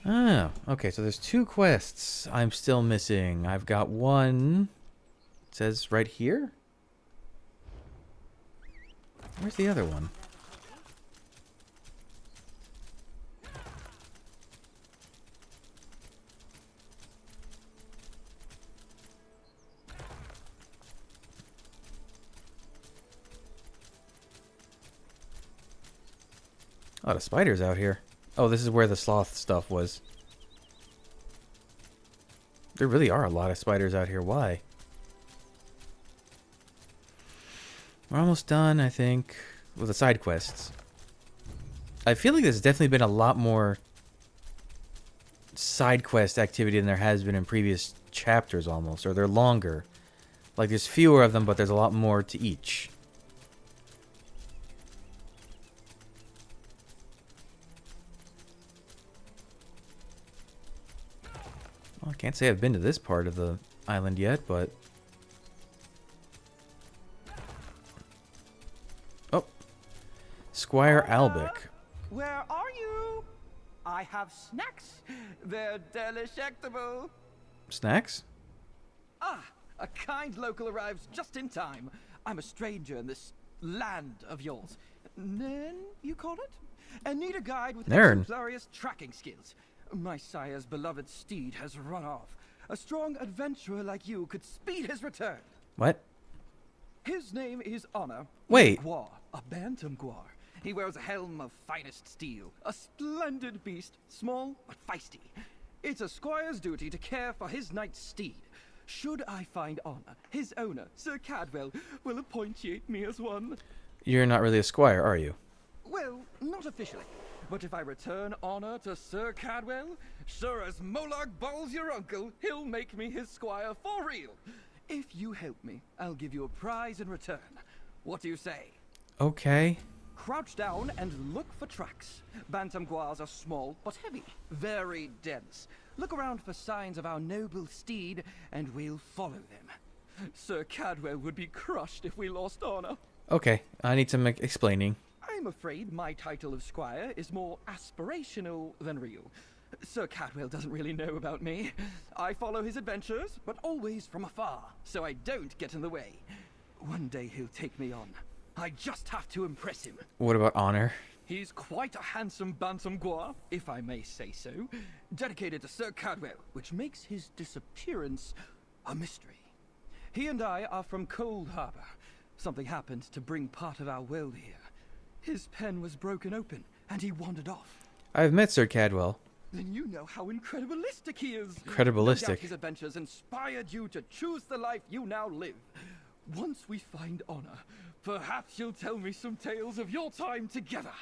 Ah, okay, so there's 2 quests I'm still missing. I've got one. It says right here? Where's the other one? A lot of spiders out here. Oh, this is where the sloth stuff was. There really are a lot of spiders out here. Why? We're almost done, I think, with the side quests. I feel like there's definitely been a lot more side quest activity than there has been in previous chapters almost, or they're longer. Like there's fewer of them, but there's a lot more to each. Well, I can't say I've been to this part of the island yet, but... Oh. Squire Albic. Where are you? I have snacks. They're delectable. Snacks? Ah, a kind local arrives just in time. I'm a stranger in this land of yours. Nern, you call it? And need a guide with Nern. exemplarious tracking skills. My sire's beloved steed has run off. A strong adventurer like you could speed his return. What? His name is Honor. Wait. Guar, a bantam guar. He wears a helm of finest steel. A splendid beast, small but feisty. It's a squire's duty to care for his knight's steed. Should I find Honor, his owner, Sir Cadwell, will appointiate me as one. You're not really a squire, are you? Well, not officially. But if I return Honor to Sir Cadwell, sure as Molag Bal's your uncle, he'll make me his squire for real. If you help me, I'll give you a prize in return. What do you say? Okay. Crouch down and look for tracks. Bantam guars are small but heavy, very dense. Look around for signs of our noble steed, and we'll follow them. Sir Cadwell would be crushed if we lost Honor. Okay, I need some explaining. I'm afraid my title of squire is more aspirational than real. Sir Cadwell doesn't really know about me. I follow his adventures, but always from afar, so I don't get in the way. One day he'll take me on. I just have to impress him. What about Honor? He's quite a handsome bantam guar, if I may say so, dedicated to Sir Cadwell, which makes his disappearance a mystery. He and I are from Cold Harbor. Something happened to bring part of our world here. His pen was broken open, and he wandered off. I've met Sir Cadwell. Then you know how incredibilistic he is. Incredibilistic. No doubt his adventures inspired you to choose the life you now live. Once we find Honor, perhaps you'll tell me some tales of your time together.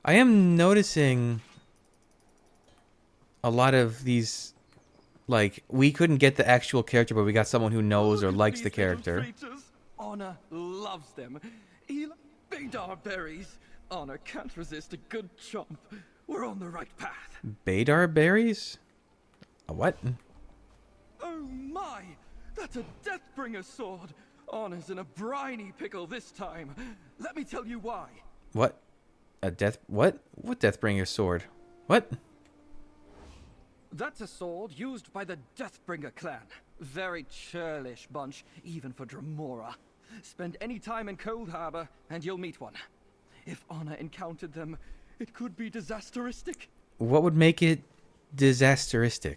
I am noticing a lot of these, like, we couldn't get the actual character, but we got someone who knows or Look at likes the these little character. creatures. Honor loves them. He likes Badar berries. Honor can't resist a good chomp. We're on the right path. Badar berries? A what? Oh my! That's a Deathbringer sword. Honor's in a briny pickle this time. Let me tell you why. What? A death... What? What Deathbringer sword? What? That's a sword used by the Deathbringer clan. Very churlish bunch, even for Dremora. Spend any time in Cold Harbor, and you'll meet one. If Honor encountered them, it could be disasteristic. What would make it disasteristic?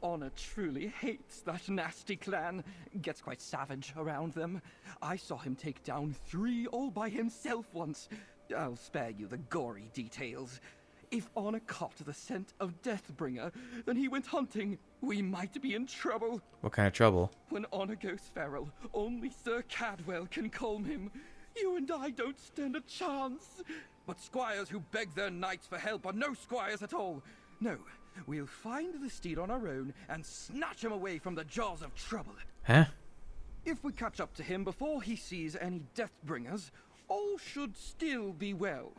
Honor truly hates that nasty clan. Gets quite savage around them. I saw him take down 3 all by himself once. I'll spare you the gory details. If Honor caught the scent of Deathbringer, then he went hunting. We might be in trouble. What kind of trouble? When Honor goes feral, only Sir Cadwell can calm him. You and I don't stand a chance. But squires who beg their knights for help are no squires at all. No, we'll find the steed on our own and snatch him away from the jaws of trouble. Huh? If we catch up to him before he sees any Deathbringers, all should still be well.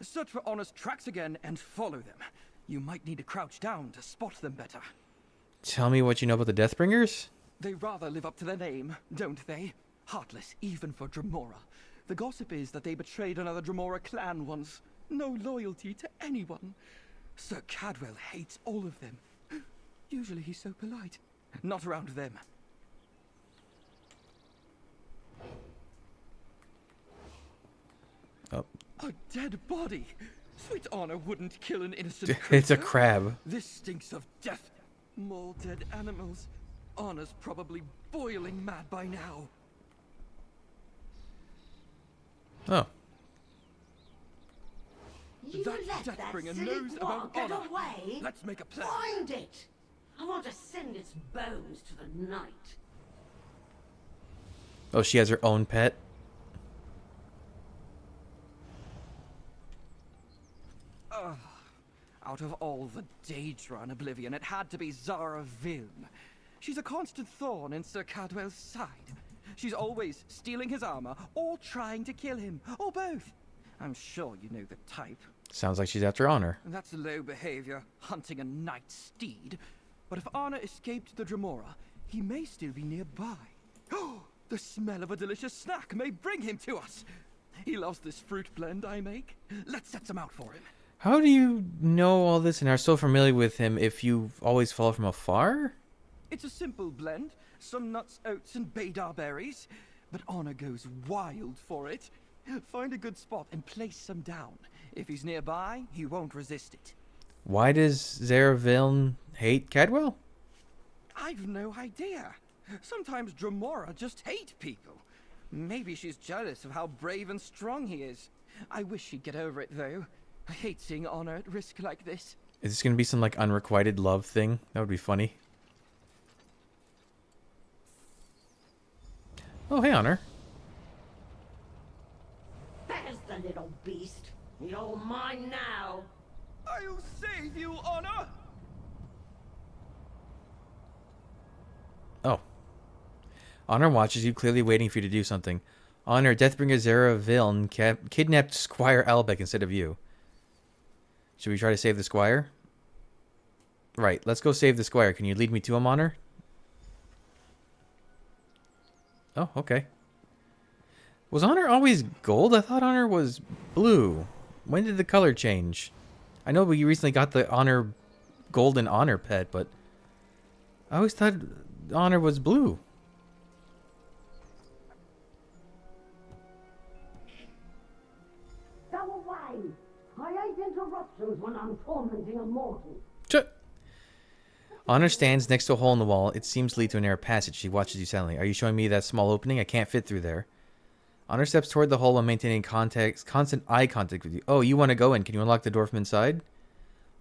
Search for Honor's tracks again and follow them. You might need to crouch down to spot them better. Tell me what you know about the Deathbringers? They rather live up to their name, don't they? Heartless, even for Dremora. The gossip is that they betrayed another Dremora clan once. No loyalty to anyone. Sir Cadwell hates all of them. Usually he's so polite. Not around them. Oh. A dead body! Sweet Honor wouldn't kill an innocent It's a creature. crab. This stinks of death. More dead animals. Honor's probably boiling mad by now. Oh. You That let that Deathbringer silly knows about twat get honor. away? Let's make a plan. Find it! I want to send its bones to the night. Oh, she has her own pet? Out of all the Daedra in Oblivion, it had to be Zara Viln. She's a constant thorn in Sir Cadwell's side. She's always stealing his armor, or trying to kill him, or both. I'm sure you know the type. Sounds like she's after Honor. That's low behavior, hunting a night steed. But if Honor escaped the Dremora, he may still be nearby. Oh, the smell of a delicious snack may bring him to us. He loves this fruit blend I make. Let's set some out for him. How do you know all this and are so familiar with him if you always follow from afar? It's a simple blend. Some nuts, oats, and Baydar berries. But Honor goes wild for it. Find a good spot and place some down. If he's nearby, he won't resist it. Why does Zara Viln hate Cadwell? I've no idea. Sometimes Dremora just hate people. Maybe she's jealous of how brave and strong he is. I wish she'd get over it, though. I hate seeing Honor at risk like this. Is this going to be some, like, unrequited love thing? That would be funny. Oh, hey, Honor. There's the little beast. You're mine now. I'll save you, Honor! Oh. Honor watches you, clearly waiting for you to do something. Honor, Deathbringer Zara Viln kidnapped Squire Albeck instead of you. Should we try to save the Squire? Right, let's go save the Squire. Can you lead me to him, Honor? Oh, okay. Was Honor always gold? I thought Honor was blue. When did the color change? I know we recently got the Honor golden Honor pet, but I always thought Honor was blue. Go away. I hate interruptions when I'm tormenting a mortal. Honor stands next to a hole in the wall. It seems to lead to a narrow passage. She watches you silently. Are you showing me that small opening? I can't fit through there. Honor steps toward the hole while maintaining constant eye contact with you. Oh, you want to go in. Can you unlock the door from inside?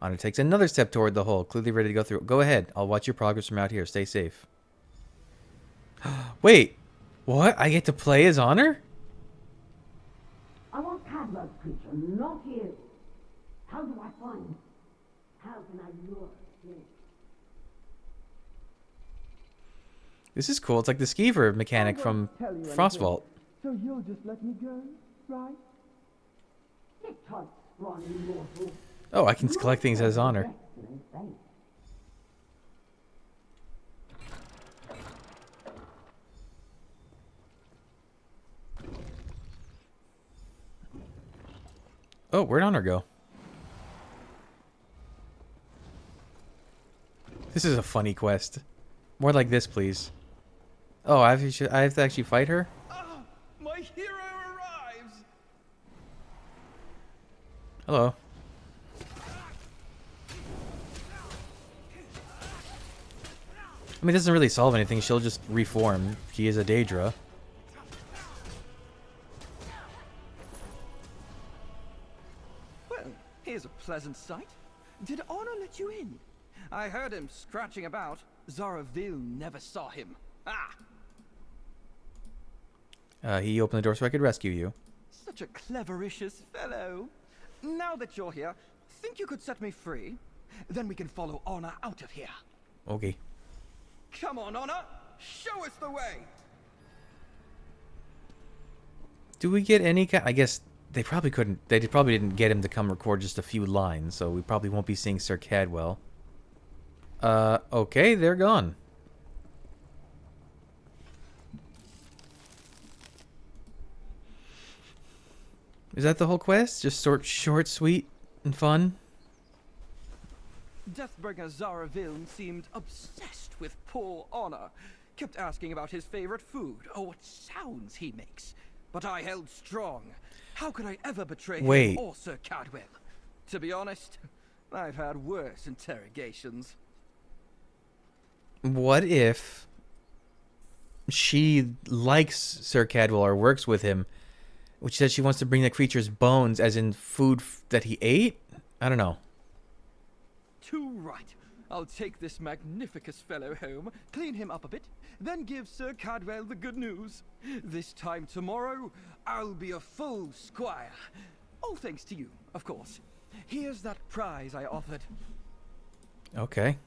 Honor takes another step toward the hole, clearly ready to go through. Go ahead. I'll watch your progress from out here. Stay safe. Wait. What? I get to play as Honor? I want Cadwell's creature, not you. How do I find him? How can I lure him? This is cool. It's like the skeever mechanic from Frostvault. So you'll just let me go, right? Sit tight, scrawny mortal. Oh, I can collect things as Honor. Oh, where'd Honor go? This is a funny quest. More like this, please. Oh, I have to actually fight her? Ah, my hero arrives! Hello. I mean, it doesn't really solve anything. She'll just reform. She is a Daedra. Well, here's a pleasant sight. Did Honor let you in? I heard him scratching about. Zara Viln never saw him. Ah! He opened the door so I could rescue you. Such a clevericious fellow. Now that you're here, think you could set me free? Then we can follow Honor out of here. Okay. Come on, Honor! Show us the way! Do we get any kind? I guess they probably couldn't. They probably didn't get him to come record just a few lines, so we probably won't be seeing Sir Cadwell. Okay, they're gone. Is that the whole quest? Just short, sweet, and fun? Deathbringer Zara Viln seemed obsessed with poor Honor. Kept asking about his favorite food, or what sounds he makes. But I held strong. How could I ever betray him or Sir Cadwell? To be honest, I've had worse interrogations. What if she likes Sir Cadwell or works with him, which says she wants to bring the creature's bones as in food that he ate? I don't know. Too right. I'll take this magnificus fellow home, clean him up a bit, then give Sir Cadwell the good news. This time tomorrow, I'll be a full squire. All thanks to you, of course. Here's that prize I offered. Okay.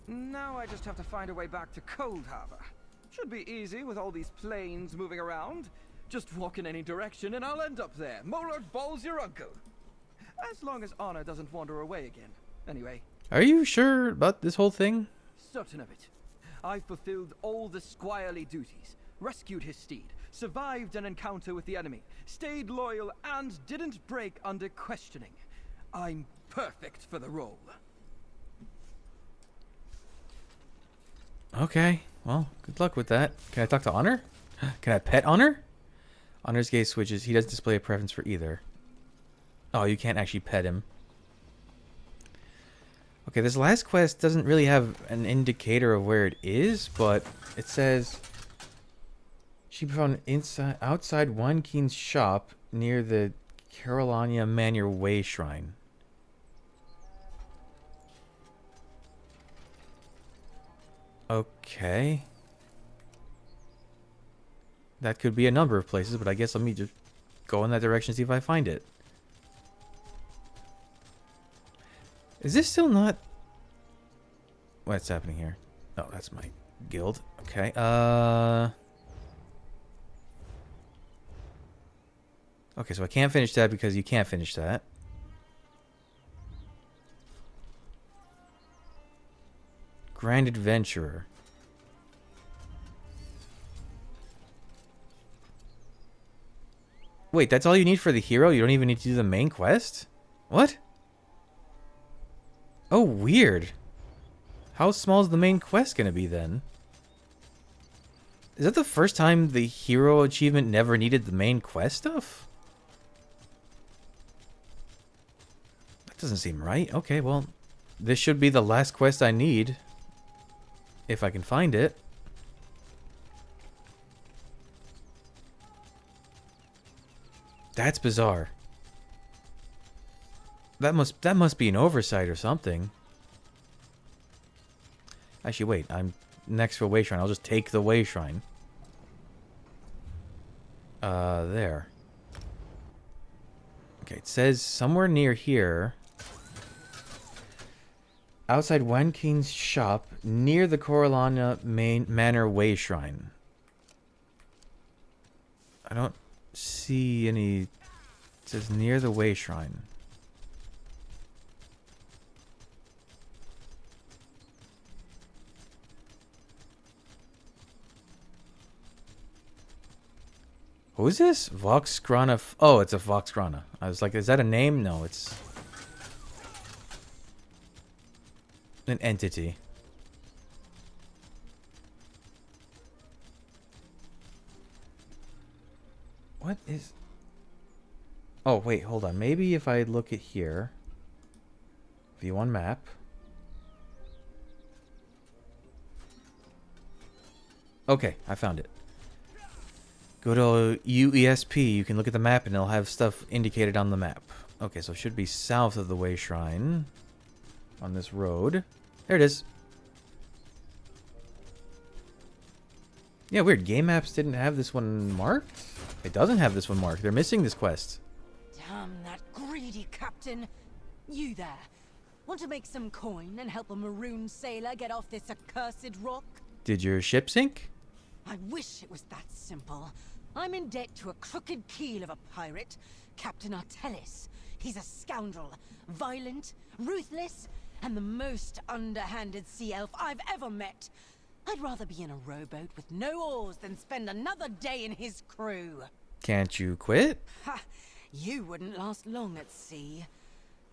Now I just have to find a way back to Cold Harbor. Should be easy with all these planes moving around. Just walk in any direction and I'll end up there. Molard Ball's your uncle. As long as Honor doesn't wander away again. Anyway. Are you sure about this whole thing? Certain of it. I've fulfilled all the squirely duties. Rescued his steed. Survived an encounter with the enemy. Stayed loyal and didn't break under questioning. I'm perfect for the role. Okay. Well, good luck with that. Can I talk to Honor? Can I pet Honor? Honor's gaze switches. He doesn't display a preference for either. Oh, you can't actually pet him. Okay, this last quest doesn't really have an indicator of where it is, but it says she found outside One Keen's shop near the Carolina Manor Way Shrine. Okay. That could be a number of places, but I guess let me just go in that direction and see if I find it. Is this still not... What's happening here? Oh, that's my guild. Okay, okay, so I can't finish that because you can't finish that. Grand Adventurer. Wait, that's all you need for the hero? You don't even need to do the main quest? What? Oh, weird. How small is the main quest gonna be then? Is that the first time the hero achievement never needed the main quest stuff? That doesn't seem right. Okay, well, this should be the last quest I need. If I can find it. That's bizarre. That must be an oversight or something. Actually, wait. I'm next for Way Shrine. I'll just take the Way Shrine. There. Okay, it says somewhere near here. Outside Wan King's shop, near the Coralana Manor Way Shrine. I don't see any... It says near the Way Shrine. Who is this? Voxgrana. Oh, it's a Voxgrana. I was like, is that a name? No, it's an entity. What is... Oh, wait, hold on. Maybe if I look at here. V1 map. Okay, I found it. Go to UESP. You can look at the map and it'll have stuff indicated on the map. Okay, so it should be south of the Way Shrine. On this road. There it is. Yeah, weird. Game maps didn't have this one marked. It doesn't have this one marked. They're missing this quest. Damn that greedy captain. You there. Want to make some coin and help a maroon sailor get off this accursed rock? Did your ship sink? I wish it was that simple. I'm in debt to a crooked keel of a pirate, Captain Artellis. He's a scoundrel, violent, ruthless, and the most underhanded sea elf I've ever met. I'd rather be in a rowboat with no oars than spend another day in his crew. Can't you quit? Ha! You wouldn't last long at sea.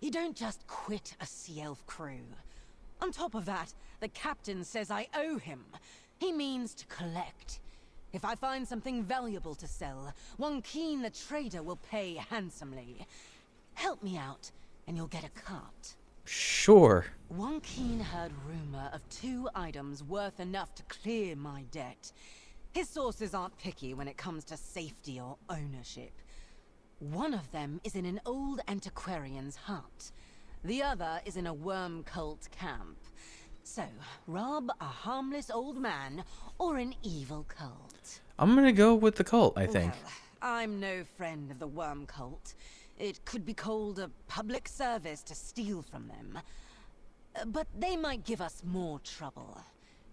You don't just quit a sea elf crew. On top of that, the captain says I owe him. He means to collect. If I find something valuable to sell, Keen the trader will pay handsomely. Help me out, and you'll get a cut. Sure. Keen heard rumor of 2 items worth enough to clear my debt. His sources aren't picky when it comes to safety or ownership. One of them is in an old antiquarian's hut. The other is in a worm cult camp. So, rob a harmless old man or an evil cult? I'm gonna go with the cult, I think. Well, I'm no friend of the worm cult. It could be called a public service to steal from them. But they might give us more trouble.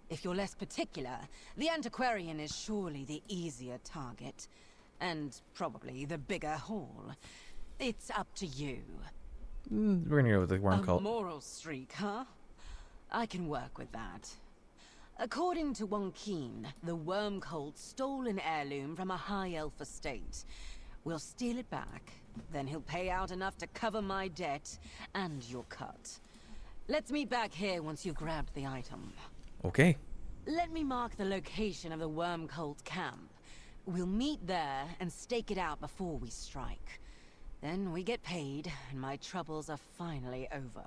If you're less particular, the antiquarian is surely the easier target. And probably the bigger haul. It's up to you. We're gonna go with the worm A cult. moral streak, huh? I can work with that. According to Keen, the worm cult stole an heirloom from a high elf estate. We'll steal it back, then he'll pay out enough to cover my debt and your cut. Let's meet back here once you've grabbed the item. Okay. Let me mark the location of the worm cult camp. We'll meet there and stake it out before we strike. Then we get paid, and my troubles are finally over.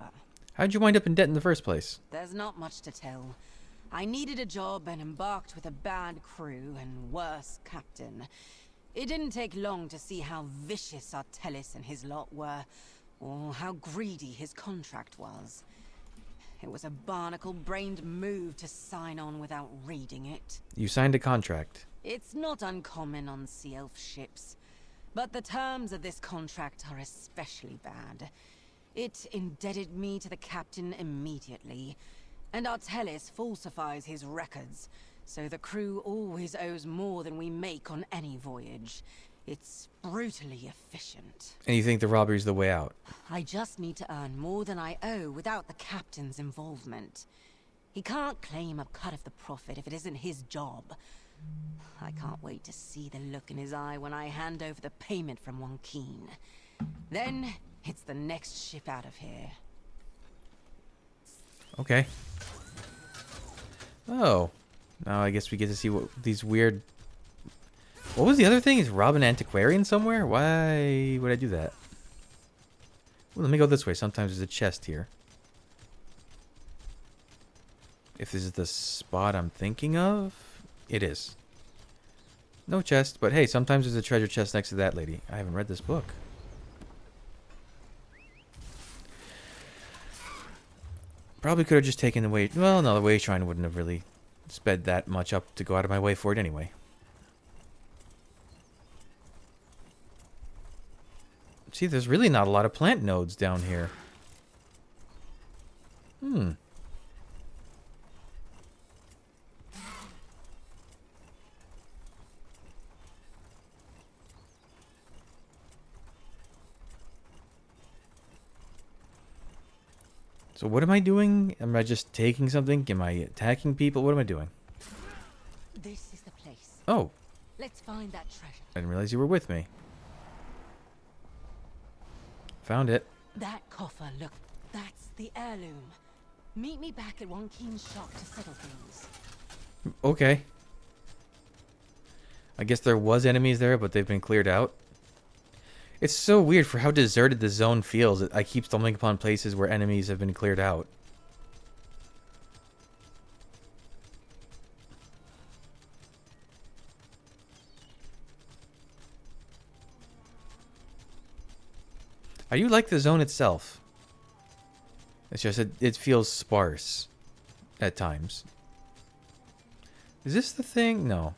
How'd you wind up in debt in the first place? There's not much to tell. I needed a job and embarked with a bad crew and worse captain. It didn't take long to see how vicious Artellis and his lot were, or how greedy his contract was. It was a barnacle-brained move to sign on without reading it. You signed a contract. It's not uncommon on Sea Elf ships, but the terms of this contract are especially bad. It indebted me to the captain immediately, and Artellis falsifies his records, so the crew always owes more than we make on any voyage. It's brutally efficient. And you think the robbery's the way out? I just need to earn more than I owe without the captain's involvement. He can't claim a cut of the profit if it isn't his job. I can't wait to see the look in his eye when I hand over the payment from Keen. Then, it's the next ship out of here. Okay. Oh. Now I guess we get to see what these weird... What was the other thing? Is rob an antiquarian somewhere? Why would I do that? Well, let me go this way. Sometimes there's a chest here. If this is the spot I'm thinking of, it is. No chest, but hey, sometimes there's a treasure chest next to that lady. I haven't read this book. Probably could have just taken the way... Well, no, the way shrine wouldn't have really sped that much up to go out of my way for it anyway. See, there's really not a lot of plant nodes down here. Hmm. So what am I doing? Am I just taking something? Am I attacking people? What am I doing? This is the place. Oh, Let's find that treasure. I didn't realize you were with me. Found it. That coffer, look, that's the heirloom. Meet me back at Keen's shop to settle things. Okay. I guess there was enemies there, but they've been cleared out. It's so weird for how deserted the zone feels. I keep stumbling upon places where enemies have been cleared out. I do like the zone itself. It's just it feels sparse at times. Is this the thing? No.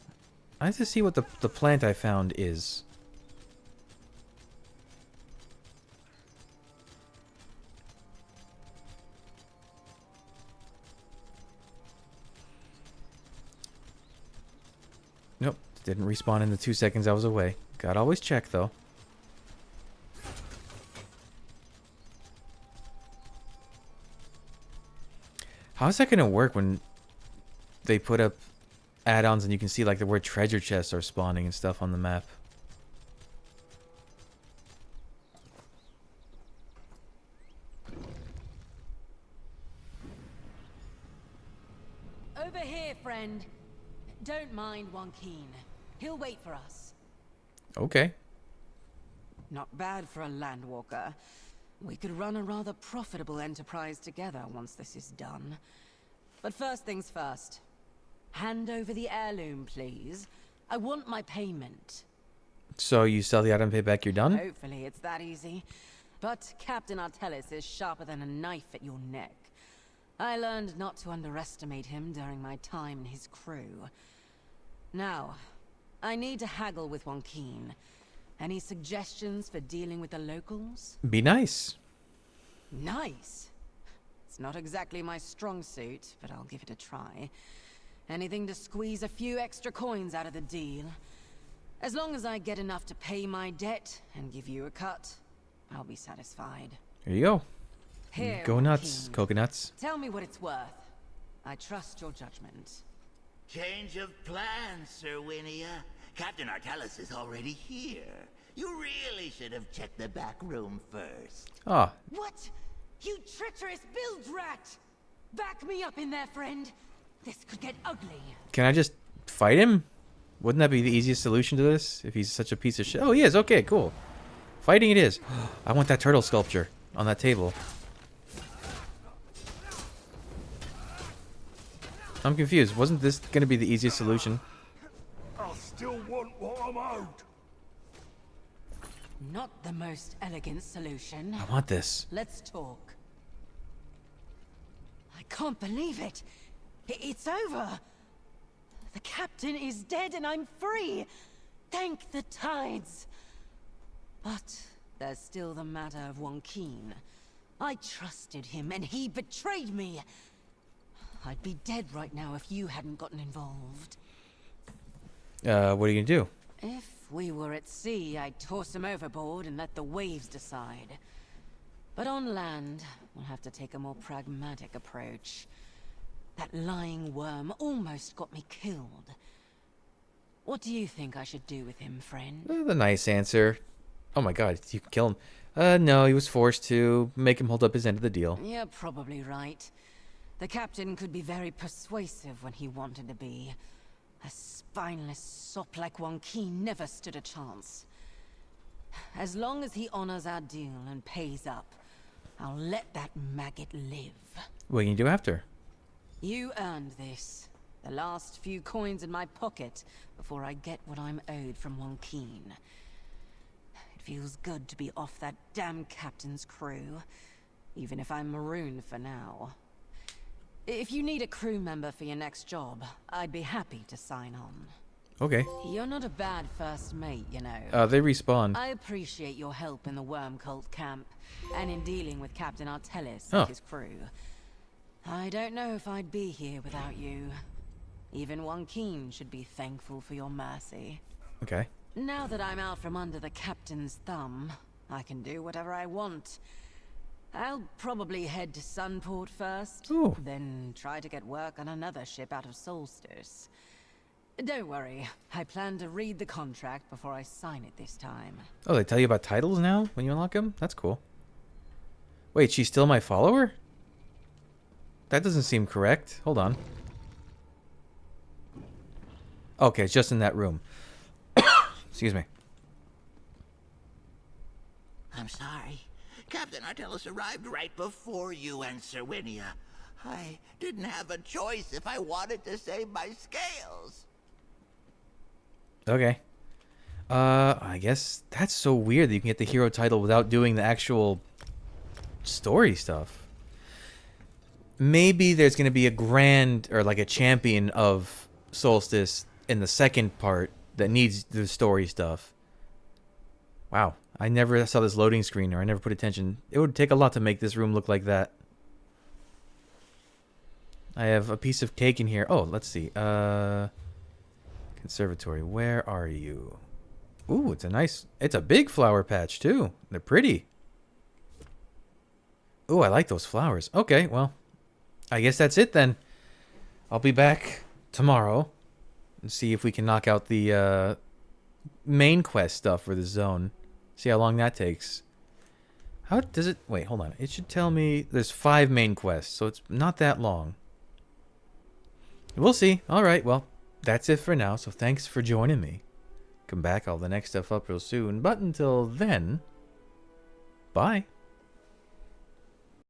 I have to see what the plant I found is. Nope. Didn't respawn in the 2 seconds I was away. Gotta always check, though. How's that gonna work when they put up add-ons and you can see like the word treasure chests are spawning and stuff on the map? Over here, friend. Don't mind Joaquin. He'll wait for us. Okay. Not bad for a landwalker. We could run a rather profitable enterprise together once this is done. But first things first. Hand over the heirloom, please. I want my payment. So you sell the item, pay back, you're done? Hopefully it's that easy. But Captain Artellis is sharper than a knife at your neck. I learned not to underestimate him during my time in his crew. Now, I need to haggle with Joaquin. Any suggestions for dealing with the locals? Be nice. Nice. It's not exactly my strong suit, but I'll give it a try. Anything to squeeze a few extra coins out of the deal. As long as I get enough to pay my debt and give you a cut, I'll be satisfied. There you go. Here, Go nuts, Joaquin. coconuts. Tell me what it's worth. I trust your judgment. Change of plans, Sir Winia. Captain Artellis is already here. You really should have checked the back room first. Ah, What? You treacherous bilge rat! Back me up in there, friend. This could get ugly. can I just fight him? Wouldn't that be the easiest solution to this? If he's such a piece of shit. Oh, he is. Okay, cool. Fighting it is. I want that turtle sculpture on that table. I'm confused. Wasn't this going to be the easiest solution? I still want what I'm owed. Not the most elegant solution. I want this. Let's talk. I can't believe it. It's over. The captain is dead and I'm free. Thank the tides. But there's still the matter of Joaquin. I trusted him and he betrayed me. I'd be dead right now if you hadn't gotten involved. What are you going to do? If we were at sea, I'd toss him overboard and let the waves decide. But on land, we'll have to take a more pragmatic approach. That lying worm almost got me killed. What do you think I should do with him, friend? The nice answer. Oh my god, you can kill him. No, he was forced to make him hold up his end of the deal. You're probably right. The captain could be very persuasive when he wanted to be. A spineless sop like Joaquin never stood a chance. As long as he honors our deal and pays up, I'll let that maggot live. What are you going to do after? You earned this. The last few coins in my pocket before I get what I'm owed from Joaquin. It feels good to be off that damn captain's crew, even if I'm marooned for now. If you need a crew member for your next job, I'd be happy to sign on. Okay. You're not a bad first mate, you know. They respawn. I appreciate your help in the Worm Cult camp, and in dealing with Captain Artellis Oh. and his crew. I don't know if I'd be here without you. Even Joaquin should be thankful for your mercy. Okay. Now that I'm out from under the captain's thumb, I can do whatever I want. I'll probably head to Sunport first, Ooh. then try to get work on another ship out of Solstice. Don't worry, I plan to read the contract before I sign it this time. Oh, they tell you about titles now when you unlock them? That's cool. Wait, she's still my follower? That doesn't seem correct. Hold on. Okay, it's just in that room. Excuse me. I'm sorry. Captain Artellis arrived right before you and Sir Winia. I didn't have a choice if I wanted to save my scales. Okay. I guess that's so weird that you can get the hero title without doing the actual story stuff. Maybe there's going to be a grand or like a champion of Solstice in the second part that needs the story stuff. Wow. I never saw this loading screen, or I never put attention. It would take a lot to make this room look like that. I have a piece of cake in here. Oh, let's see. Can Conservatory, where are you? Ooh, it's a big flower patch too. They're pretty. Ooh, I like those flowers. Okay, well, I guess that's it then. I'll be back tomorrow and see if we can knock out the main quest stuff for the zone. See how long that takes. How does it... Wait, hold on. It should tell me there's 5 main quests, so it's not that long. We'll see. All right, well, that's it for now, so thanks for joining me. Come back, I'll have the next stuff up real soon. But until then, bye.